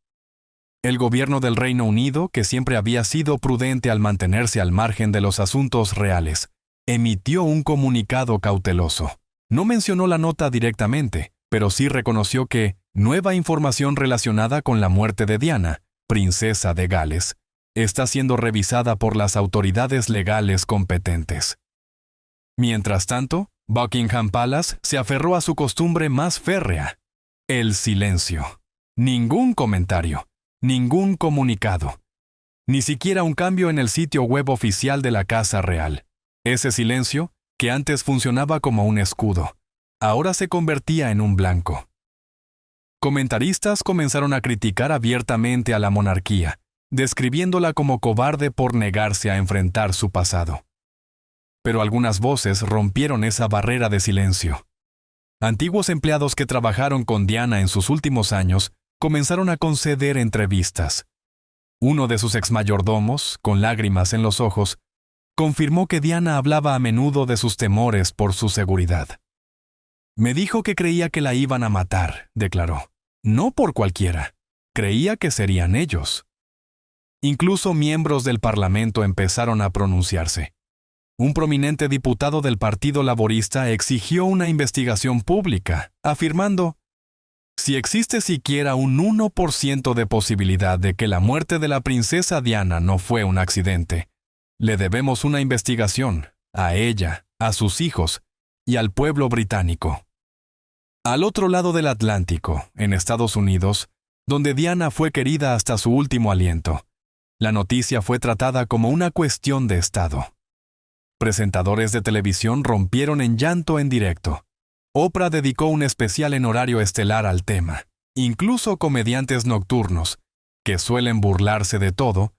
El gobierno del Reino Unido, que siempre había sido prudente al mantenerse al margen de los asuntos reales, emitió un comunicado cauteloso. No mencionó la nota directamente, pero sí reconoció que nueva información relacionada con la muerte de Diana, princesa de Gales, está siendo revisada por las autoridades legales competentes. Mientras tanto, Buckingham Palace se aferró a su costumbre más férrea: el silencio. Ningún comentario, ningún comunicado, ni siquiera un cambio en el sitio web oficial de la Casa Real. Ese silencio, que antes funcionaba como un escudo, ahora se convertía en un blanco. Comentaristas comenzaron a criticar abiertamente a la monarquía, describiéndola como cobarde por negarse a enfrentar su pasado. Pero algunas voces rompieron esa barrera de silencio. Antiguos empleados que trabajaron con Diana en sus últimos años comenzaron a conceder entrevistas. Uno de sus exmayordomos, con lágrimas en los ojos, confirmó que Diana hablaba a menudo de sus temores por su seguridad. «Me dijo que creía que la iban a matar», declaró. «No por cualquiera. Creía que serían ellos». Incluso miembros del Parlamento empezaron a pronunciarse. Un prominente diputado del Partido Laborista exigió una investigación pública, afirmando: «Si existe siquiera un 1% de posibilidad de que la muerte de la princesa Diana no fue un accidente, le debemos una investigación, a ella, a sus hijos y al pueblo británico». Al otro lado del Atlántico, en Estados Unidos, donde Diana fue querida hasta su último aliento, la noticia fue tratada como una cuestión de Estado. Presentadores de televisión rompieron en llanto en directo. Oprah dedicó un especial en horario estelar al tema. Incluso comediantes nocturnos, que suelen burlarse de todo,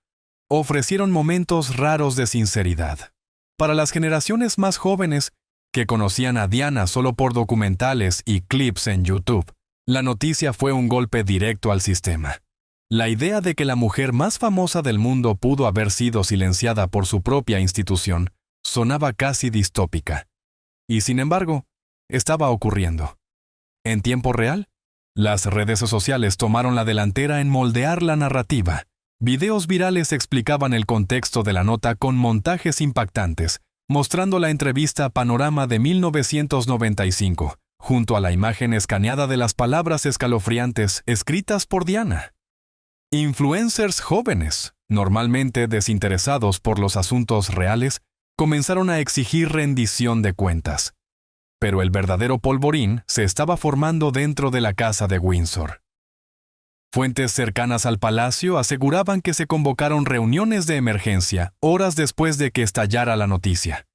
ofrecieron momentos raros de sinceridad. Para las generaciones más jóvenes, que conocían a Diana solo por documentales y clips en YouTube, la noticia fue un golpe directo al sistema. La idea de que la mujer más famosa del mundo pudo haber sido silenciada por su propia institución sonaba casi distópica. Y sin embargo, estaba ocurriendo. En tiempo real, las redes sociales tomaron la delantera en moldear la narrativa. Videos virales explicaban el contexto de la nota con montajes impactantes, mostrando la entrevista Panorama de 1995, junto a la imagen escaneada de las palabras escalofriantes escritas por Diana. Influencers jóvenes, normalmente desinteresados por los asuntos reales, comenzaron a exigir rendición de cuentas. Pero el verdadero polvorín se estaba formando dentro de la casa de Windsor. Fuentes cercanas al palacio aseguraban que se convocaron reuniones de emergencia horas después de que estallara la noticia.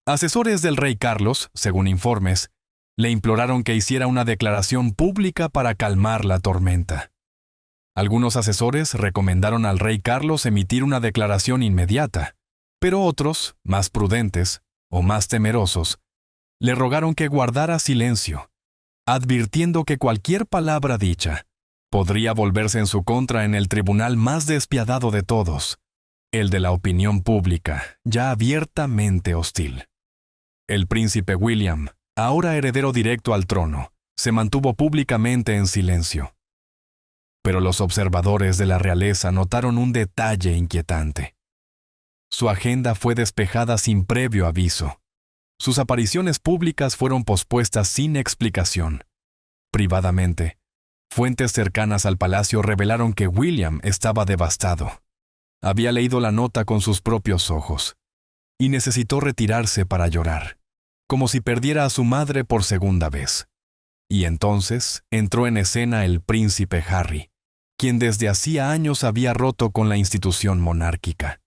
Asesores del rey Carlos, según informes, le imploraron que hiciera una declaración pública para calmar la tormenta. Algunos asesores recomendaron al rey Carlos emitir una declaración inmediata, pero otros, más prudentes o más temerosos, le rogaron que guardara silencio, advirtiendo que cualquier palabra dicha podría volverse en su contra en el tribunal más despiadado de todos, el de la opinión pública, ya abiertamente hostil. El príncipe William, ahora heredero directo al trono, se mantuvo públicamente en silencio. Pero los observadores de la realeza notaron un detalle inquietante. Su agenda fue despejada sin previo aviso. Sus apariciones públicas fueron pospuestas sin explicación. Privadamente, fuentes cercanas al palacio revelaron que William estaba devastado. Había leído la nota con sus propios ojos y necesitó retirarse para llorar, como si perdiera a su madre por segunda vez. Y entonces entró en escena el príncipe Harry, quien desde hacía años había roto con la institución monárquica.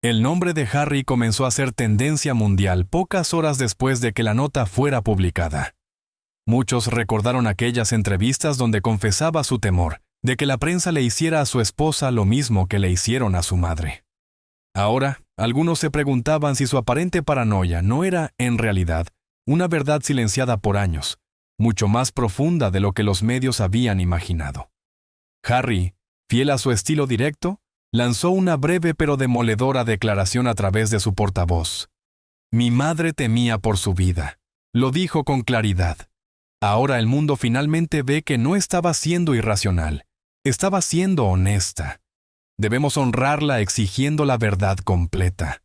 El nombre de Harry comenzó a ser tendencia mundial pocas horas después de que la nota fuera publicada. Muchos recordaron aquellas entrevistas donde confesaba su temor de que la prensa le hiciera a su esposa lo mismo que le hicieron a su madre. Ahora, algunos se preguntaban si su aparente paranoia no era, en realidad, una verdad silenciada por años, mucho más profunda de lo que los medios habían imaginado. Harry, fiel a su estilo directo, lanzó una breve pero demoledora declaración a través de su portavoz. Mi madre temía por su vida. Lo dijo con claridad. Ahora el mundo finalmente ve que no estaba siendo irracional, estaba siendo honesta. Debemos honrarla exigiendo la verdad completa.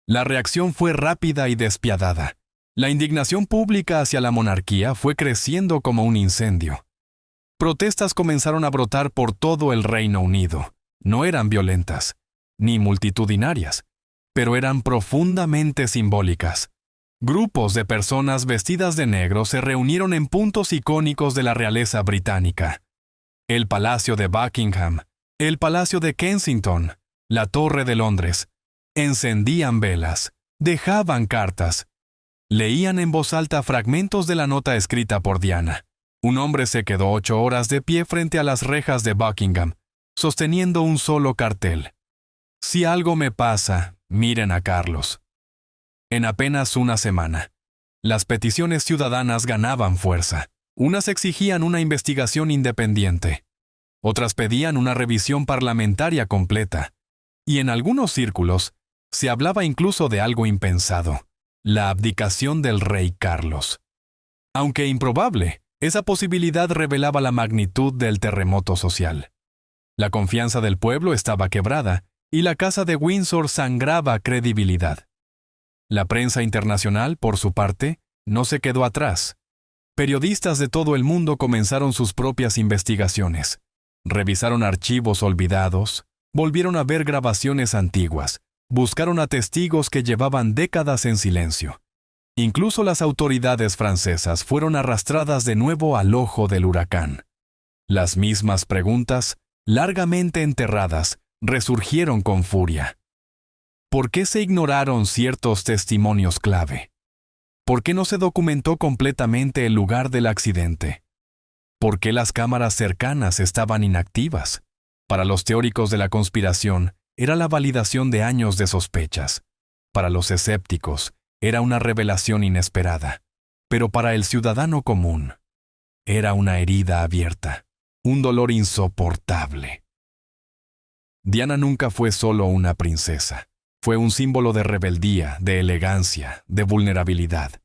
La reacción fue rápida y despiadada. La indignación pública hacia la monarquía fue creciendo como un incendio. Protestas comenzaron a brotar por todo el Reino Unido. No eran violentas, ni multitudinarias, pero eran profundamente simbólicas. Grupos de personas vestidas de negro se reunieron en puntos icónicos de la realeza británica. El Palacio de Buckingham, el Palacio de Kensington, la Torre de Londres. Encendían velas, dejaban cartas. Leían en voz alta fragmentos de la nota escrita por Diana. Un hombre se quedó 8 horas de pie frente a las rejas de Buckingham, sosteniendo un solo cartel. Si algo me pasa, miren a Carlos. En apenas una semana, las peticiones ciudadanas ganaban fuerza. Unas exigían una investigación independiente. Otras pedían una revisión parlamentaria completa. Y en algunos círculos, se hablaba incluso de algo impensado: la abdicación del rey Carlos. Aunque improbable, esa posibilidad revelaba la magnitud del terremoto social. La confianza del pueblo estaba quebrada y la Casa de Windsor sangraba credibilidad. La prensa internacional, por su parte, no se quedó atrás. Periodistas de todo el mundo comenzaron sus propias investigaciones. Revisaron archivos olvidados, volvieron a ver grabaciones antiguas, buscaron a testigos que llevaban décadas en silencio. Incluso las autoridades francesas fueron arrastradas de nuevo al ojo del huracán. Las mismas preguntas, largamente enterradas, resurgieron con furia. ¿Por qué se ignoraron ciertos testimonios clave? ¿Por qué no se documentó completamente el lugar del accidente? ¿Por qué las cámaras cercanas estaban inactivas? Para los teóricos de la conspiración, era la validación de años de sospechas. Para los escépticos, era una revelación inesperada. Pero para el ciudadano común, era una herida abierta, un dolor insoportable. Diana nunca fue solo una princesa. Fue un símbolo de rebeldía, de elegancia, de vulnerabilidad.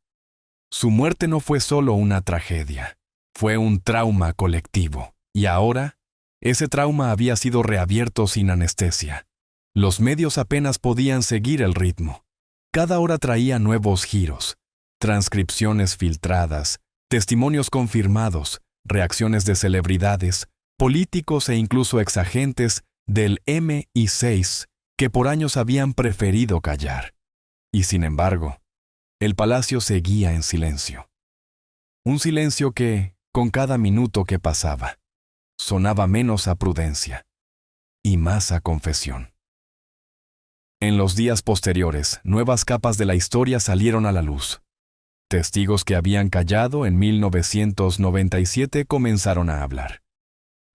Su muerte no fue solo una tragedia, fue un trauma colectivo. Y ahora, ese trauma había sido reabierto sin anestesia. Los medios apenas podían seguir el ritmo. Cada hora traía nuevos giros, transcripciones filtradas, testimonios confirmados, reacciones de celebridades, políticos e incluso exagentes del MI6 que por años habían preferido callar. Y sin embargo, el palacio seguía en silencio. Un silencio que, con cada minuto que pasaba, sonaba menos a prudencia y más a confesión. En los días posteriores, nuevas capas de la historia salieron a la luz. Testigos que habían callado en 1997 comenzaron a hablar.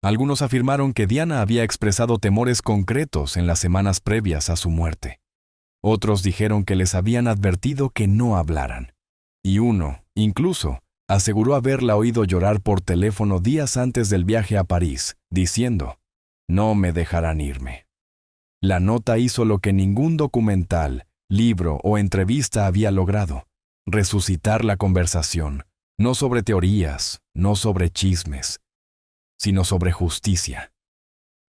Algunos afirmaron que Diana había expresado temores concretos en las semanas previas a su muerte. Otros dijeron que les habían advertido que no hablaran. Y uno, incluso, aseguró haberla oído llorar por teléfono días antes del viaje a París, diciendo: «No me dejarán irme». La nota hizo lo que ningún documental, libro o entrevista había logrado: resucitar la conversación, no sobre teorías, no sobre chismes, sino sobre justicia.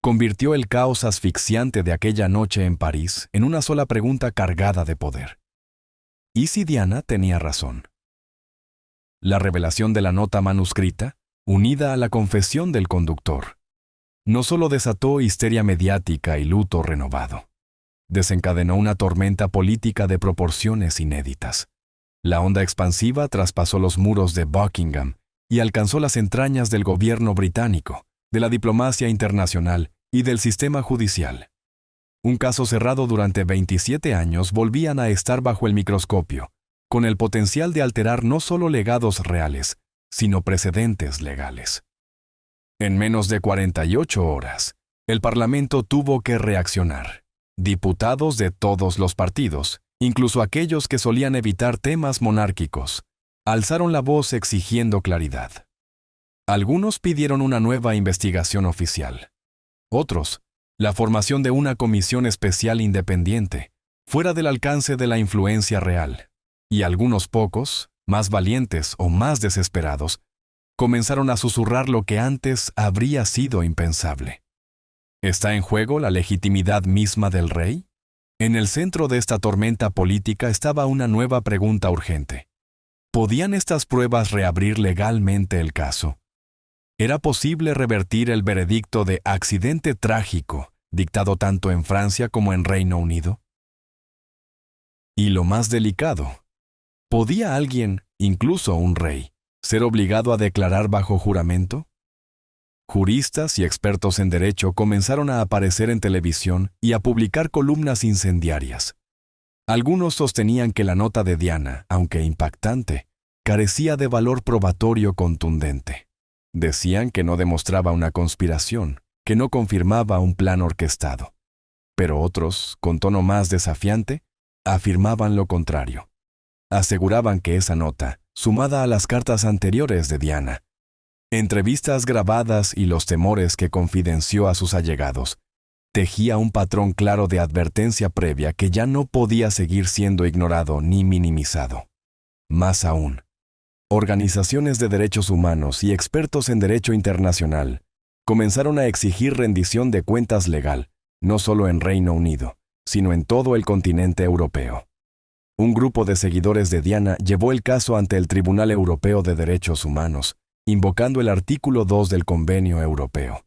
Convirtió el caos asfixiante de aquella noche en París en una sola pregunta cargada de poder. ¿Y si Diana tenía razón? La revelación de la nota manuscrita, unida a la confesión del conductor, no solo desató histeria mediática y luto renovado, desencadenó una tormenta política de proporciones inéditas. La onda expansiva traspasó los muros de Buckingham y alcanzó las entrañas del gobierno británico, de la diplomacia internacional y del sistema judicial. Un caso cerrado durante 27 años volvían a estar bajo el microscopio, con el potencial de alterar no solo legados reales, sino precedentes legales. En menos de 48 horas, el Parlamento tuvo que reaccionar. Diputados de todos los partidos, incluso aquellos que solían evitar temas monárquicos, alzaron la voz exigiendo claridad. Algunos pidieron una nueva investigación oficial. Otros, la formación de una comisión especial independiente, fuera del alcance de la influencia real. Y algunos pocos, más valientes o más desesperados, comenzaron a susurrar lo que antes habría sido impensable. ¿Está en juego la legitimidad misma del rey? En el centro de esta tormenta política estaba una nueva pregunta urgente. ¿Podían estas pruebas reabrir legalmente el caso? ¿Era posible revertir el veredicto de accidente trágico dictado tanto en Francia como en Reino Unido? Y lo más delicado, ¿podía alguien, incluso un rey, ser obligado a declarar bajo juramento? Juristas y expertos en derecho comenzaron a aparecer en televisión y a publicar columnas incendiarias. Algunos sostenían que la nota de Diana, aunque impactante, carecía de valor probatorio contundente. Decían que no demostraba una conspiración, que no confirmaba un plan orquestado. Pero otros, con tono más desafiante, afirmaban lo contrario. Aseguraban que esa nota, sumada a las cartas anteriores de Diana, entrevistas grabadas y los temores que confidenció a sus allegados, tejía un patrón claro de advertencia previa que ya no podía seguir siendo ignorado ni minimizado. Más aún, organizaciones de derechos humanos y expertos en derecho internacional comenzaron a exigir rendición de cuentas legal, no solo en Reino Unido, sino en todo el continente europeo. Un grupo de seguidores de Diana llevó el caso ante el Tribunal Europeo de Derechos Humanos, invocando el artículo 2 del Convenio Europeo,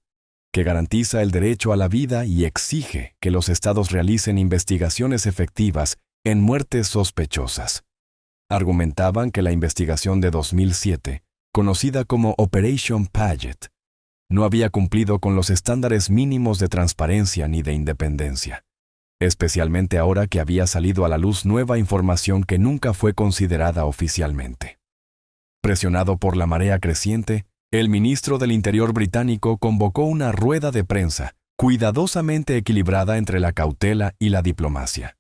que garantiza el derecho a la vida y exige que los estados realicen investigaciones efectivas en muertes sospechosas. Argumentaban que la investigación de 2007, conocida como Operation Paget, no había cumplido con los estándares mínimos de transparencia ni de independencia, especialmente ahora que había salido a la luz nueva información que nunca fue considerada oficialmente. Presionado por la marea creciente, el ministro del Interior británico convocó una rueda de prensa cuidadosamente equilibrada entre la cautela y la diplomacia.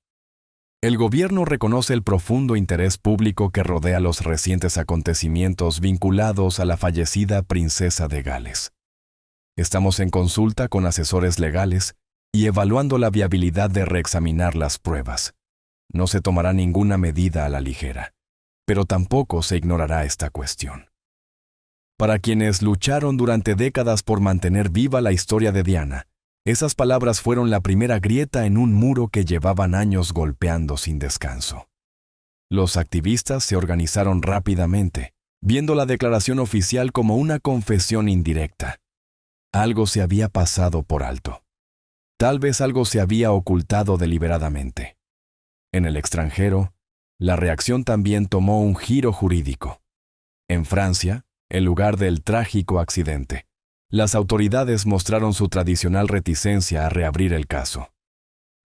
El gobierno reconoce el profundo interés público que rodea los recientes acontecimientos vinculados a la fallecida princesa de Gales. Estamos en consulta con asesores legales y evaluando la viabilidad de reexaminar las pruebas. No se tomará ninguna medida a la ligera, pero tampoco se ignorará esta cuestión. Para quienes lucharon durante décadas por mantener viva la historia de Diana, esas palabras fueron la primera grieta en un muro que llevaban años golpeando sin descanso. Los activistas se organizaron rápidamente, viendo la declaración oficial como una confesión indirecta. Algo se había pasado por alto. Tal vez algo se había ocultado deliberadamente. En el extranjero, la reacción también tomó un giro jurídico. En Francia, en lugar del trágico accidente, las autoridades mostraron su tradicional reticencia a reabrir el caso.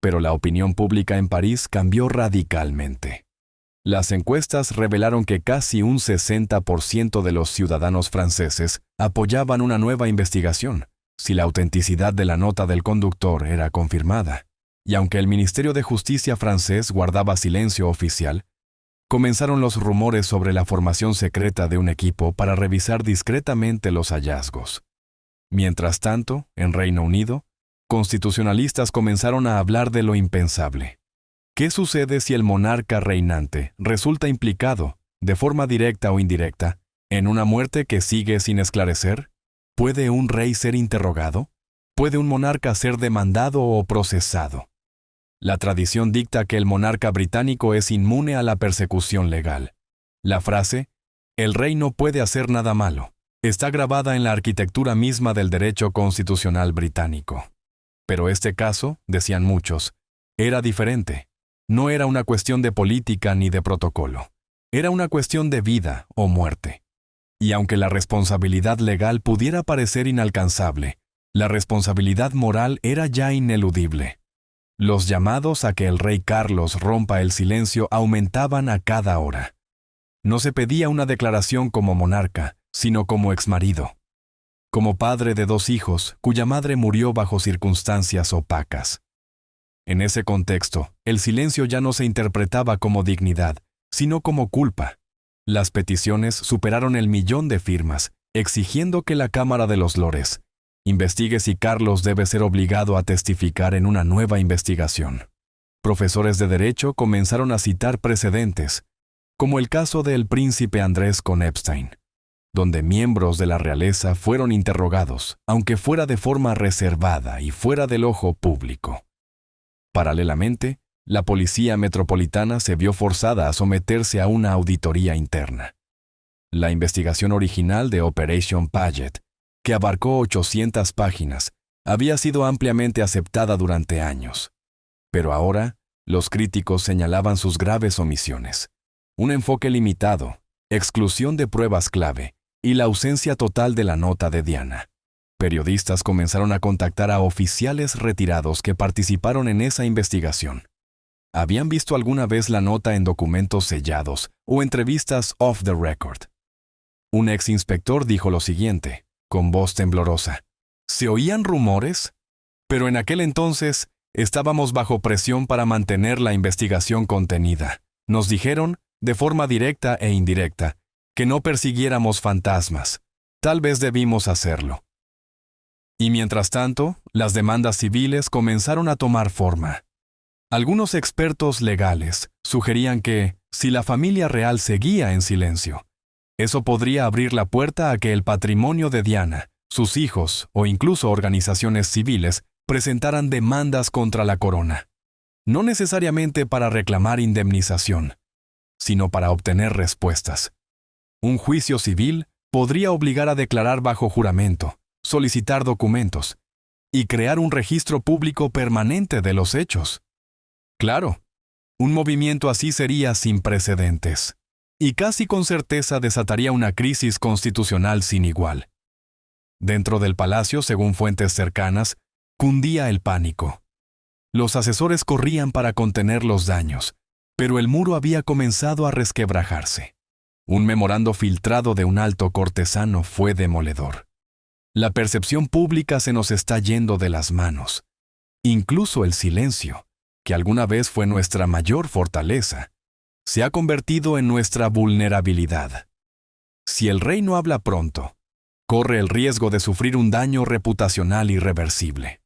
Pero la opinión pública en París cambió radicalmente. Las encuestas revelaron que casi un 60% de los ciudadanos franceses apoyaban una nueva investigación, si la autenticidad de la nota del conductor era confirmada. Y aunque el Ministerio de Justicia francés guardaba silencio oficial, comenzaron los rumores sobre la formación secreta de un equipo para revisar discretamente los hallazgos. Mientras tanto, en Reino Unido, constitucionalistas comenzaron a hablar de lo impensable. ¿Qué sucede si el monarca reinante resulta implicado, de forma directa o indirecta, en una muerte que sigue sin esclarecer? ¿Puede un rey ser interrogado? ¿Puede un monarca ser demandado o procesado? La tradición dicta que el monarca británico es inmune a la persecución legal. La frase, "el rey no puede hacer nada malo", está grabada en la arquitectura misma del derecho constitucional británico. Pero este caso, decían muchos, era diferente. No era una cuestión de política ni de protocolo. Era una cuestión de vida o muerte. Y aunque la responsabilidad legal pudiera parecer inalcanzable, la responsabilidad moral era ya ineludible. Los llamados a que el rey Carlos rompa el silencio aumentaban a cada hora. No se pedía una declaración como monarca, sino como exmarido. Como padre de 2 hijos, cuya madre murió bajo circunstancias opacas. En ese contexto, el silencio ya no se interpretaba como dignidad, sino como culpa. Las peticiones superaron el 1.000.000 de firmas, exigiendo que la Cámara de los Lores investigue si Carlos debe ser obligado a testificar en una nueva investigación. Profesores de derecho comenzaron a citar precedentes, como el caso del príncipe Andrés con Epstein, donde miembros de la realeza fueron interrogados, aunque fuera de forma reservada y fuera del ojo público. Paralelamente, la Policía Metropolitana se vio forzada a someterse a una auditoría interna. La investigación original de Operation Paget, que abarcó 800 páginas, había sido ampliamente aceptada durante años. Pero ahora, los críticos señalaban sus graves omisiones. Un enfoque limitado, exclusión de pruebas clave y la ausencia total de la nota de Diana. Periodistas comenzaron a contactar a oficiales retirados que participaron en esa investigación. ¿Habían visto alguna vez la nota en documentos sellados o entrevistas off the record? Un ex inspector dijo lo siguiente, con voz temblorosa. ¿Se oían rumores? Pero en aquel entonces estábamos bajo presión para mantener la investigación contenida. Nos dijeron, de forma directa e indirecta, que no persiguiéramos fantasmas. Tal vez debimos hacerlo. Y mientras tanto, las demandas civiles comenzaron a tomar forma. Algunos expertos legales sugerían que, si la familia real seguía en silencio, eso podría abrir la puerta a que el patrimonio de Diana, sus hijos o incluso organizaciones civiles presentaran demandas contra la corona. No necesariamente para reclamar indemnización, sino para obtener respuestas. Un juicio civil podría obligar a declarar bajo juramento, solicitar documentos y crear un registro público permanente de los hechos. Claro, un movimiento así sería sin precedentes, y casi con certeza desataría una crisis constitucional sin igual. Dentro del palacio, según fuentes cercanas, cundía el pánico. Los asesores corrían para contener los daños, pero el muro había comenzado a resquebrajarse. Un memorando filtrado de un alto cortesano fue demoledor. La percepción pública se nos está yendo de las manos. Incluso el silencio, que alguna vez fue nuestra mayor fortaleza, se ha convertido en nuestra vulnerabilidad. Si el rey no habla pronto, corre el riesgo de sufrir un daño reputacional irreversible.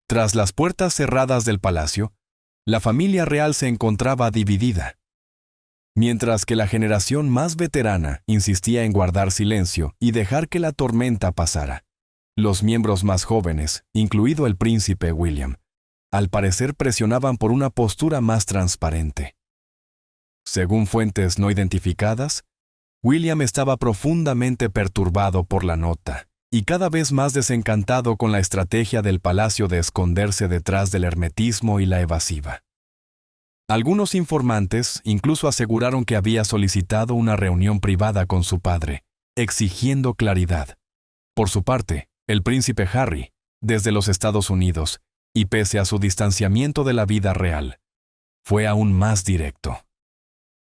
Tras las puertas cerradas del palacio, la familia real se encontraba dividida. Mientras que la generación más veterana insistía en guardar silencio y dejar que la tormenta pasara, los miembros más jóvenes, incluido el príncipe William, al parecer presionaban por una postura más transparente. Según fuentes no identificadas, William estaba profundamente perturbado por la nota y cada vez más desencantado con la estrategia del palacio de esconderse detrás del hermetismo y la evasiva. Algunos informantes incluso aseguraron que había solicitado una reunión privada con su padre, exigiendo claridad. Por su parte, el príncipe Harry, desde los Estados Unidos, y pese a su distanciamiento de la vida real, fue aún más directo.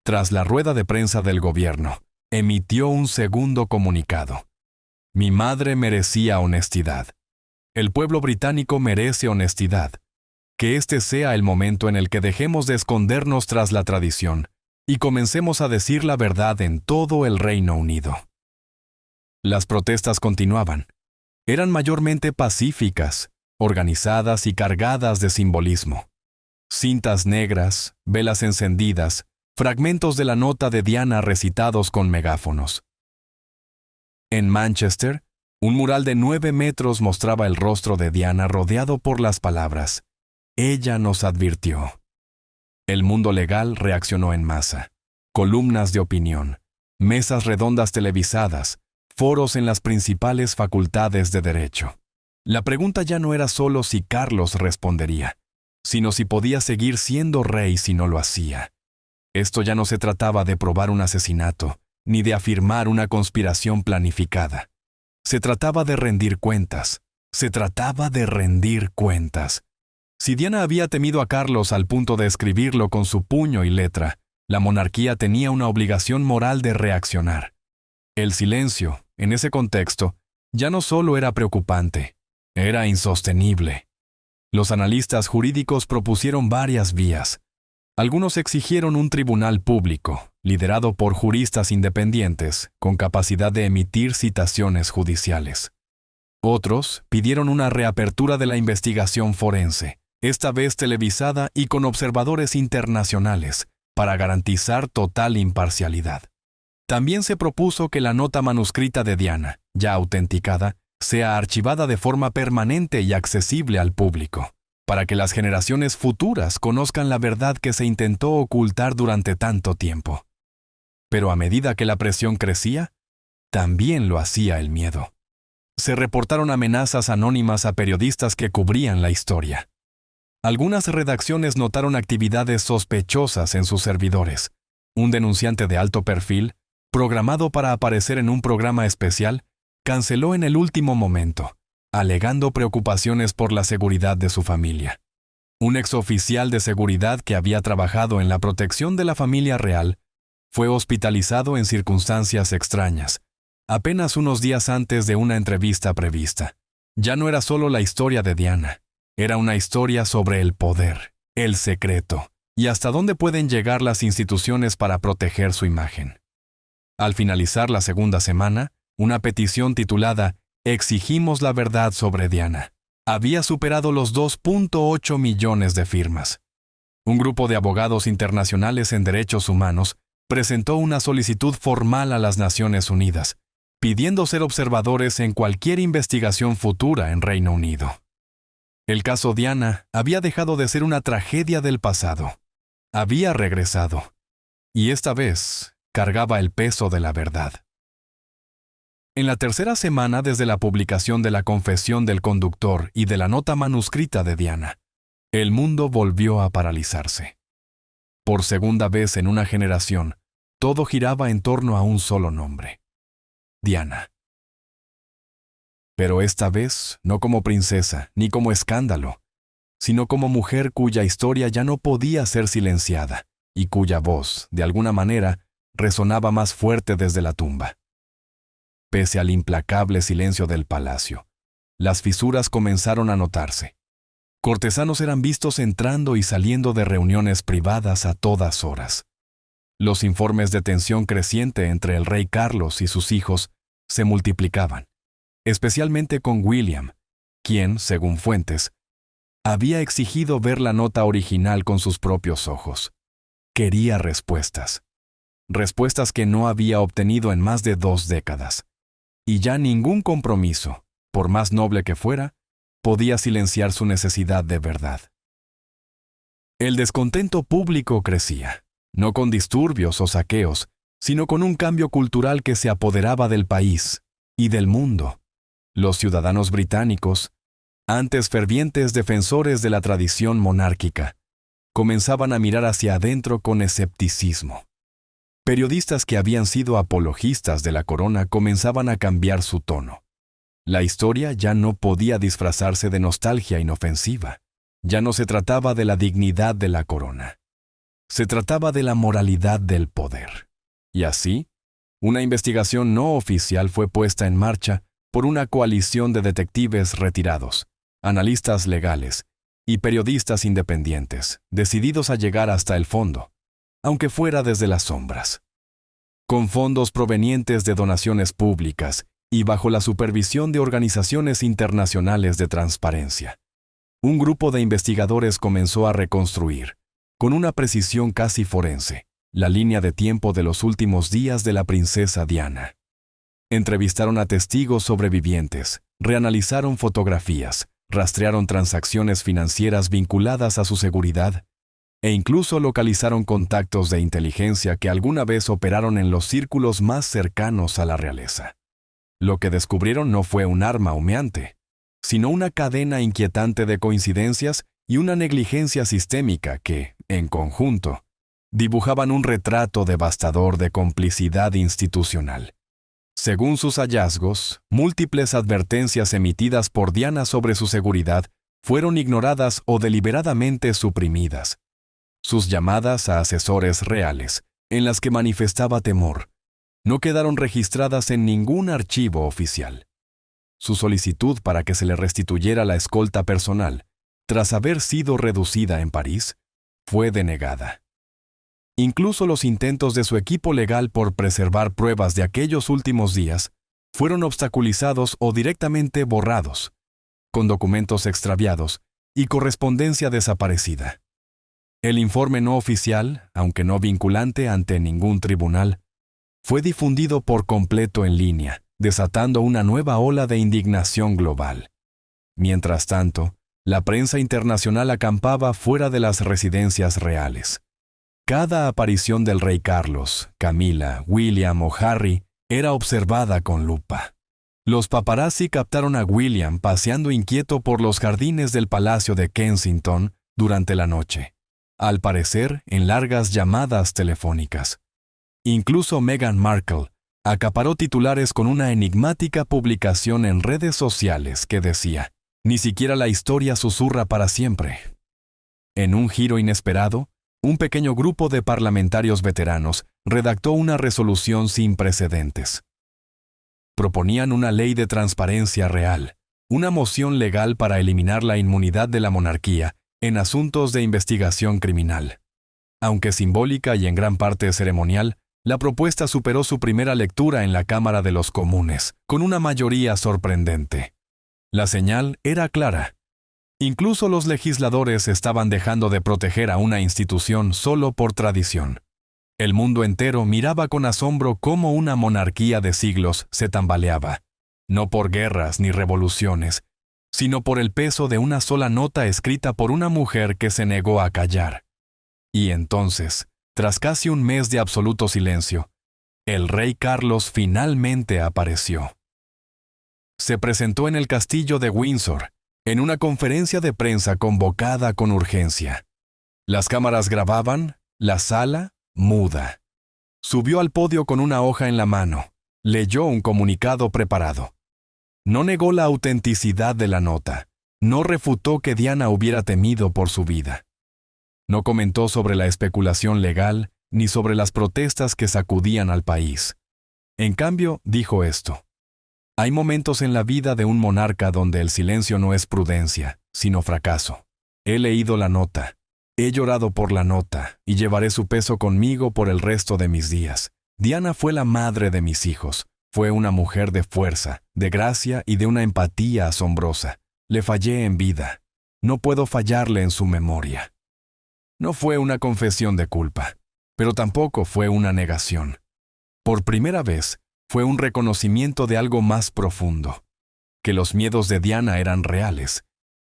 Tras la rueda de prensa del gobierno, emitió un segundo comunicado. Mi madre merecía honestidad. El pueblo británico merece honestidad. Que este sea el momento en el que dejemos de escondernos tras la tradición y comencemos a decir la verdad en todo el Reino Unido. Las protestas continuaban. Eran mayormente pacíficas, organizadas y cargadas de simbolismo. Cintas negras, velas encendidas, fragmentos de la nota de Diana recitados con megáfonos. En Manchester, un mural de 9 metros mostraba el rostro de Diana rodeado por las palabras: Ella nos advirtió. El mundo legal reaccionó en masa. Columnas de opinión, mesas redondas televisadas, foros en las principales facultades de derecho. La pregunta ya no era solo si Carlos respondería, sino si podía seguir siendo rey si no lo hacía. Esto ya no se trataba de probar un asesinato, ni de afirmar una conspiración planificada. Se trataba de rendir cuentas. Se trataba de rendir cuentas. Si Diana había temido a Carlos al punto de escribirlo con su puño y letra, la monarquía tenía una obligación moral de reaccionar. El silencio, en ese contexto, ya no solo era preocupante, era insostenible. Los analistas jurídicos propusieron varias vías. Algunos exigieron un tribunal público, liderado por juristas independientes, con capacidad de emitir citaciones judiciales. Otros pidieron una reapertura de la investigación forense, esta vez televisada y con observadores internacionales, para garantizar total imparcialidad. También se propuso que la nota manuscrita de Diana, ya autenticada, sea archivada de forma permanente y accesible al público, para que las generaciones futuras conozcan la verdad que se intentó ocultar durante tanto tiempo. Pero a medida que la presión crecía, también lo hacía el miedo. Se reportaron amenazas anónimas a periodistas que cubrían la historia. Algunas redacciones notaron actividades sospechosas en sus servidores. Un denunciante de alto perfil, programado para aparecer en un programa especial, canceló en el último momento, alegando preocupaciones por la seguridad de su familia. Un exoficial de seguridad que había trabajado en la protección de la familia real fue hospitalizado en circunstancias extrañas, apenas unos días antes de una entrevista prevista. Ya no era solo la historia de Diana, era una historia sobre el poder, el secreto, y hasta dónde pueden llegar las instituciones para proteger su imagen. Al finalizar la segunda semana, una petición titulada «Exigimos la verdad sobre Diana» había superado los 2.8 millones de firmas. Un grupo de abogados internacionales en derechos humanos presentó una solicitud formal a las Naciones Unidas, pidiendo ser observadores en cualquier investigación futura en Reino Unido. El caso Diana había dejado de ser una tragedia del pasado. Había regresado, y esta vez cargaba el peso de la verdad. En la tercera semana desde la publicación de la confesión del conductor y de la nota manuscrita de Diana, el mundo volvió a paralizarse. Por segunda vez en una generación, todo giraba en torno a un solo nombre: Diana. Pero esta vez no como princesa ni como escándalo, sino como mujer cuya historia ya no podía ser silenciada y cuya voz, de alguna manera, resonaba más fuerte desde la tumba. Pese al implacable silencio del palacio, las fisuras comenzaron a notarse. Cortesanos eran vistos entrando y saliendo de reuniones privadas a todas horas. Los informes de tensión creciente entre el rey Carlos y sus hijos se multiplicaban, especialmente con William, quien, según fuentes, había exigido ver la nota original con sus propios ojos. Quería respuestas. Respuestas que no había obtenido en más de 2 décadas. Y ya ningún compromiso, por más noble que fuera, podía silenciar su necesidad de verdad. El descontento público crecía, no con disturbios o saqueos, sino con un cambio cultural que se apoderaba del país y del mundo. Los ciudadanos británicos, antes fervientes defensores de la tradición monárquica, comenzaban a mirar hacia adentro con escepticismo. Periodistas que habían sido apologistas de la corona comenzaban a cambiar su tono. La historia ya no podía disfrazarse de nostalgia inofensiva. Ya no se trataba de la dignidad de la corona. Se trataba de la moralidad del poder. Y así, una investigación no oficial fue puesta en marcha por una coalición de detectives retirados, analistas legales y periodistas independientes, decididos a llegar hasta el fondo, aunque fuera desde las sombras. Con fondos provenientes de donaciones públicas y bajo la supervisión de organizaciones internacionales de transparencia, un grupo de investigadores comenzó a reconstruir, con una precisión casi forense, la línea de tiempo de los últimos días de la princesa Diana. Entrevistaron a testigos sobrevivientes, reanalizaron fotografías, rastrearon transacciones financieras vinculadas a su seguridad e incluso localizaron contactos de inteligencia que alguna vez operaron en los círculos más cercanos a la realeza. Lo que descubrieron no fue un arma humeante, sino una cadena inquietante de coincidencias y una negligencia sistémica que, en conjunto, dibujaban un retrato devastador de complicidad institucional. Según sus hallazgos, múltiples advertencias emitidas por Diana sobre su seguridad fueron ignoradas o deliberadamente suprimidas. Sus llamadas a asesores reales, en las que manifestaba temor, no quedaron registradas en ningún archivo oficial. Su solicitud para que se le restituyera la escolta personal, tras haber sido reducida en París, fue denegada. Incluso los intentos de su equipo legal por preservar pruebas de aquellos últimos días fueron obstaculizados o directamente borrados, con documentos extraviados y correspondencia desaparecida. El informe no oficial, aunque no vinculante ante ningún tribunal, fue difundido por completo en línea, desatando una nueva ola de indignación global. Mientras tanto, la prensa internacional acampaba fuera de las residencias reales. Cada aparición del rey Carlos, Camila, William o Harry era observada con lupa. Los paparazzi captaron a William paseando inquieto por los jardines del Palacio de Kensington durante la noche, al parecer en largas llamadas telefónicas. Incluso Meghan Markle acaparó titulares con una enigmática publicación en redes sociales que decía: «Ni siquiera la historia susurra para siempre». En un giro inesperado, un pequeño grupo de parlamentarios veteranos redactó una resolución sin precedentes. Proponían una ley de transparencia real, una moción legal para eliminar la inmunidad de la monarquía en asuntos de investigación criminal. Aunque simbólica y en gran parte ceremonial, la propuesta superó su primera lectura en la Cámara de los Comunes, con una mayoría sorprendente. La señal era clara. Incluso los legisladores estaban dejando de proteger a una institución solo por tradición. El mundo entero miraba con asombro cómo una monarquía de siglos se tambaleaba, no por guerras ni revoluciones, sino por el peso de una sola nota escrita por una mujer que se negó a callar. Y entonces, tras casi un mes de absoluto silencio, el rey Carlos finalmente apareció. Se presentó en el castillo de Windsor, en una conferencia de prensa convocada con urgencia. Las cámaras grababan, la sala, muda. Subió al podio con una hoja en la mano, leyó un comunicado preparado. No negó la autenticidad de la nota, no refutó que Diana hubiera temido por su vida. No comentó sobre la especulación legal ni sobre las protestas que sacudían al país. En cambio, dijo esto: «Hay momentos en la vida de un monarca donde el silencio no es prudencia, sino fracaso. He leído la nota, he llorado por la nota y llevaré su peso conmigo por el resto de mis días. Diana fue la madre de mis hijos, fue una mujer de fuerza, de gracia y de una empatía asombrosa. Le fallé en vida, no puedo fallarle en su memoria». No fue una confesión de culpa, pero tampoco fue una negación. Por primera vez, fue un reconocimiento de algo más profundo, que los miedos de Diana eran reales,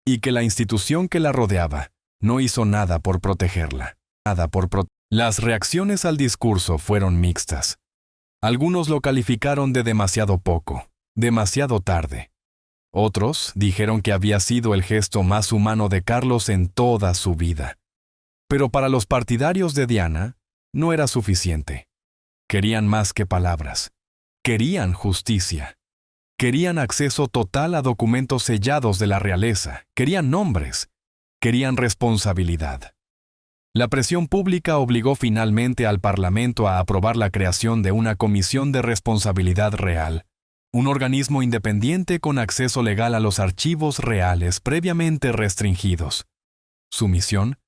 y que la institución que la rodeaba no hizo nada por protegerla. Las reacciones al discurso fueron mixtas. Algunos lo calificaron de demasiado poco, demasiado tarde. Otros dijeron que había sido el gesto más humano de Carlos en toda su vida. Pero para los partidarios de Diana, no era suficiente. Querían más que palabras. Querían justicia. Querían acceso total a documentos sellados de la realeza. Querían nombres. Querían responsabilidad. La presión pública obligó finalmente al Parlamento a aprobar la creación de una comisión de responsabilidad real, un organismo independiente con acceso legal a los archivos reales previamente restringidos. Su misión: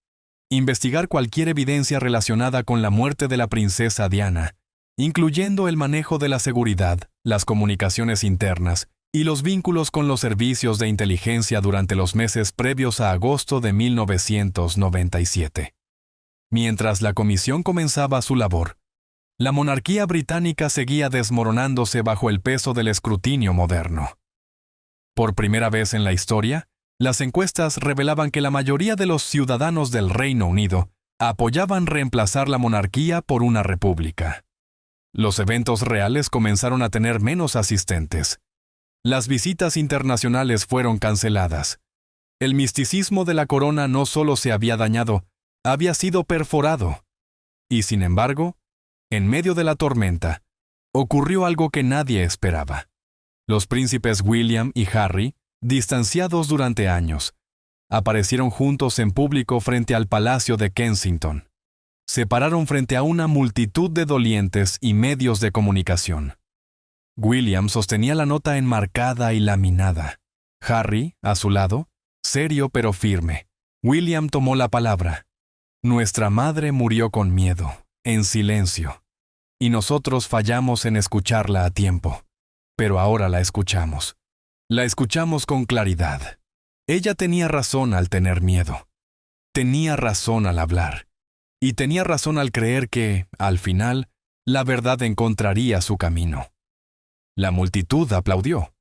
investigar cualquier evidencia relacionada con la muerte de la princesa Diana, incluyendo el manejo de la seguridad, las comunicaciones internas y los vínculos con los servicios de inteligencia durante los meses previos a agosto de 1997. Mientras la comisión comenzaba su labor, la monarquía británica seguía desmoronándose bajo el peso del escrutinio moderno. Por primera vez en la historia, las encuestas revelaban que la mayoría de los ciudadanos del Reino Unido apoyaban reemplazar la monarquía por una república. Los eventos reales comenzaron a tener menos asistentes. Las visitas internacionales fueron canceladas. El misticismo de la corona no solo se había dañado, había sido perforado. Y sin embargo, en medio de la tormenta, ocurrió algo que nadie esperaba. Los príncipes William y Harry, distanciados durante años, aparecieron juntos en público frente al Palacio de Kensington. Se pararon frente a una multitud de dolientes y medios de comunicación. William sostenía la nota enmarcada y laminada. Harry, a su lado, serio pero firme. William tomó la palabra. Nuestra madre murió con miedo, en silencio, y nosotros fallamos en escucharla a tiempo. Pero ahora la escuchamos. La escuchamos con claridad. Ella tenía razón al tener miedo. Tenía razón al hablar. Y tenía razón al creer que, al final, la verdad encontraría su camino. La multitud aplaudió.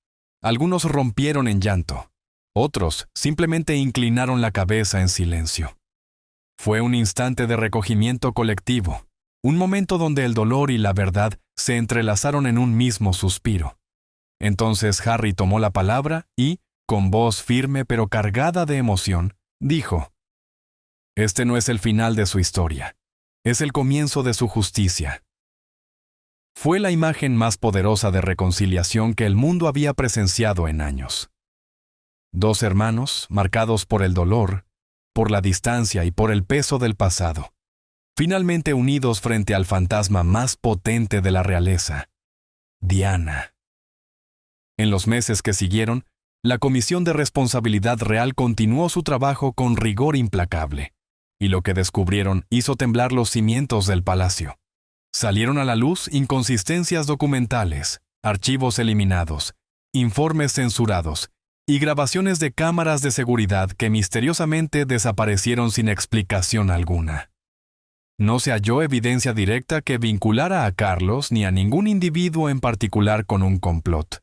Algunos rompieron en llanto. Otros simplemente inclinaron la cabeza en silencio. Fue un instante de recogimiento colectivo, un momento donde el dolor y la verdad se entrelazaron en un mismo suspiro. Entonces Harry tomó la palabra y, con voz firme pero cargada de emoción, dijo: «Este no es el final de su historia, es el comienzo de su justicia». Fue la imagen más poderosa de reconciliación que el mundo había presenciado en años. Dos hermanos, marcados por el dolor, por la distancia y por el peso del pasado, finalmente unidos frente al fantasma más potente de la realeza, Diana. En los meses que siguieron, la Comisión de Responsabilidad Real continuó su trabajo con rigor implacable, y lo que descubrieron hizo temblar los cimientos del palacio. Salieron a la luz inconsistencias documentales, archivos eliminados, informes censurados y grabaciones de cámaras de seguridad que misteriosamente desaparecieron sin explicación alguna. No se halló evidencia directa que vinculara a Carlos ni a ningún individuo en particular con un complot.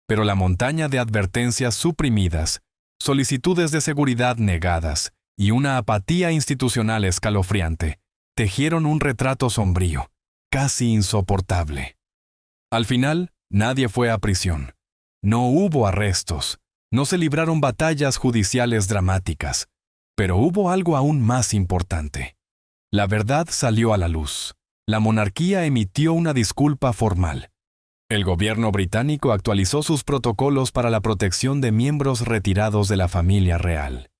Pero la montaña de advertencias suprimidas, solicitudes de seguridad negadas y una apatía institucional escalofriante tejieron un retrato sombrío, casi insoportable. Al final, nadie fue a prisión. No hubo arrestos. No se libraron batallas judiciales dramáticas. Pero hubo algo aún más importante. La verdad salió a la luz. La monarquía emitió una disculpa formal. El gobierno británico actualizó sus protocolos para la protección de miembros retirados de la familia real.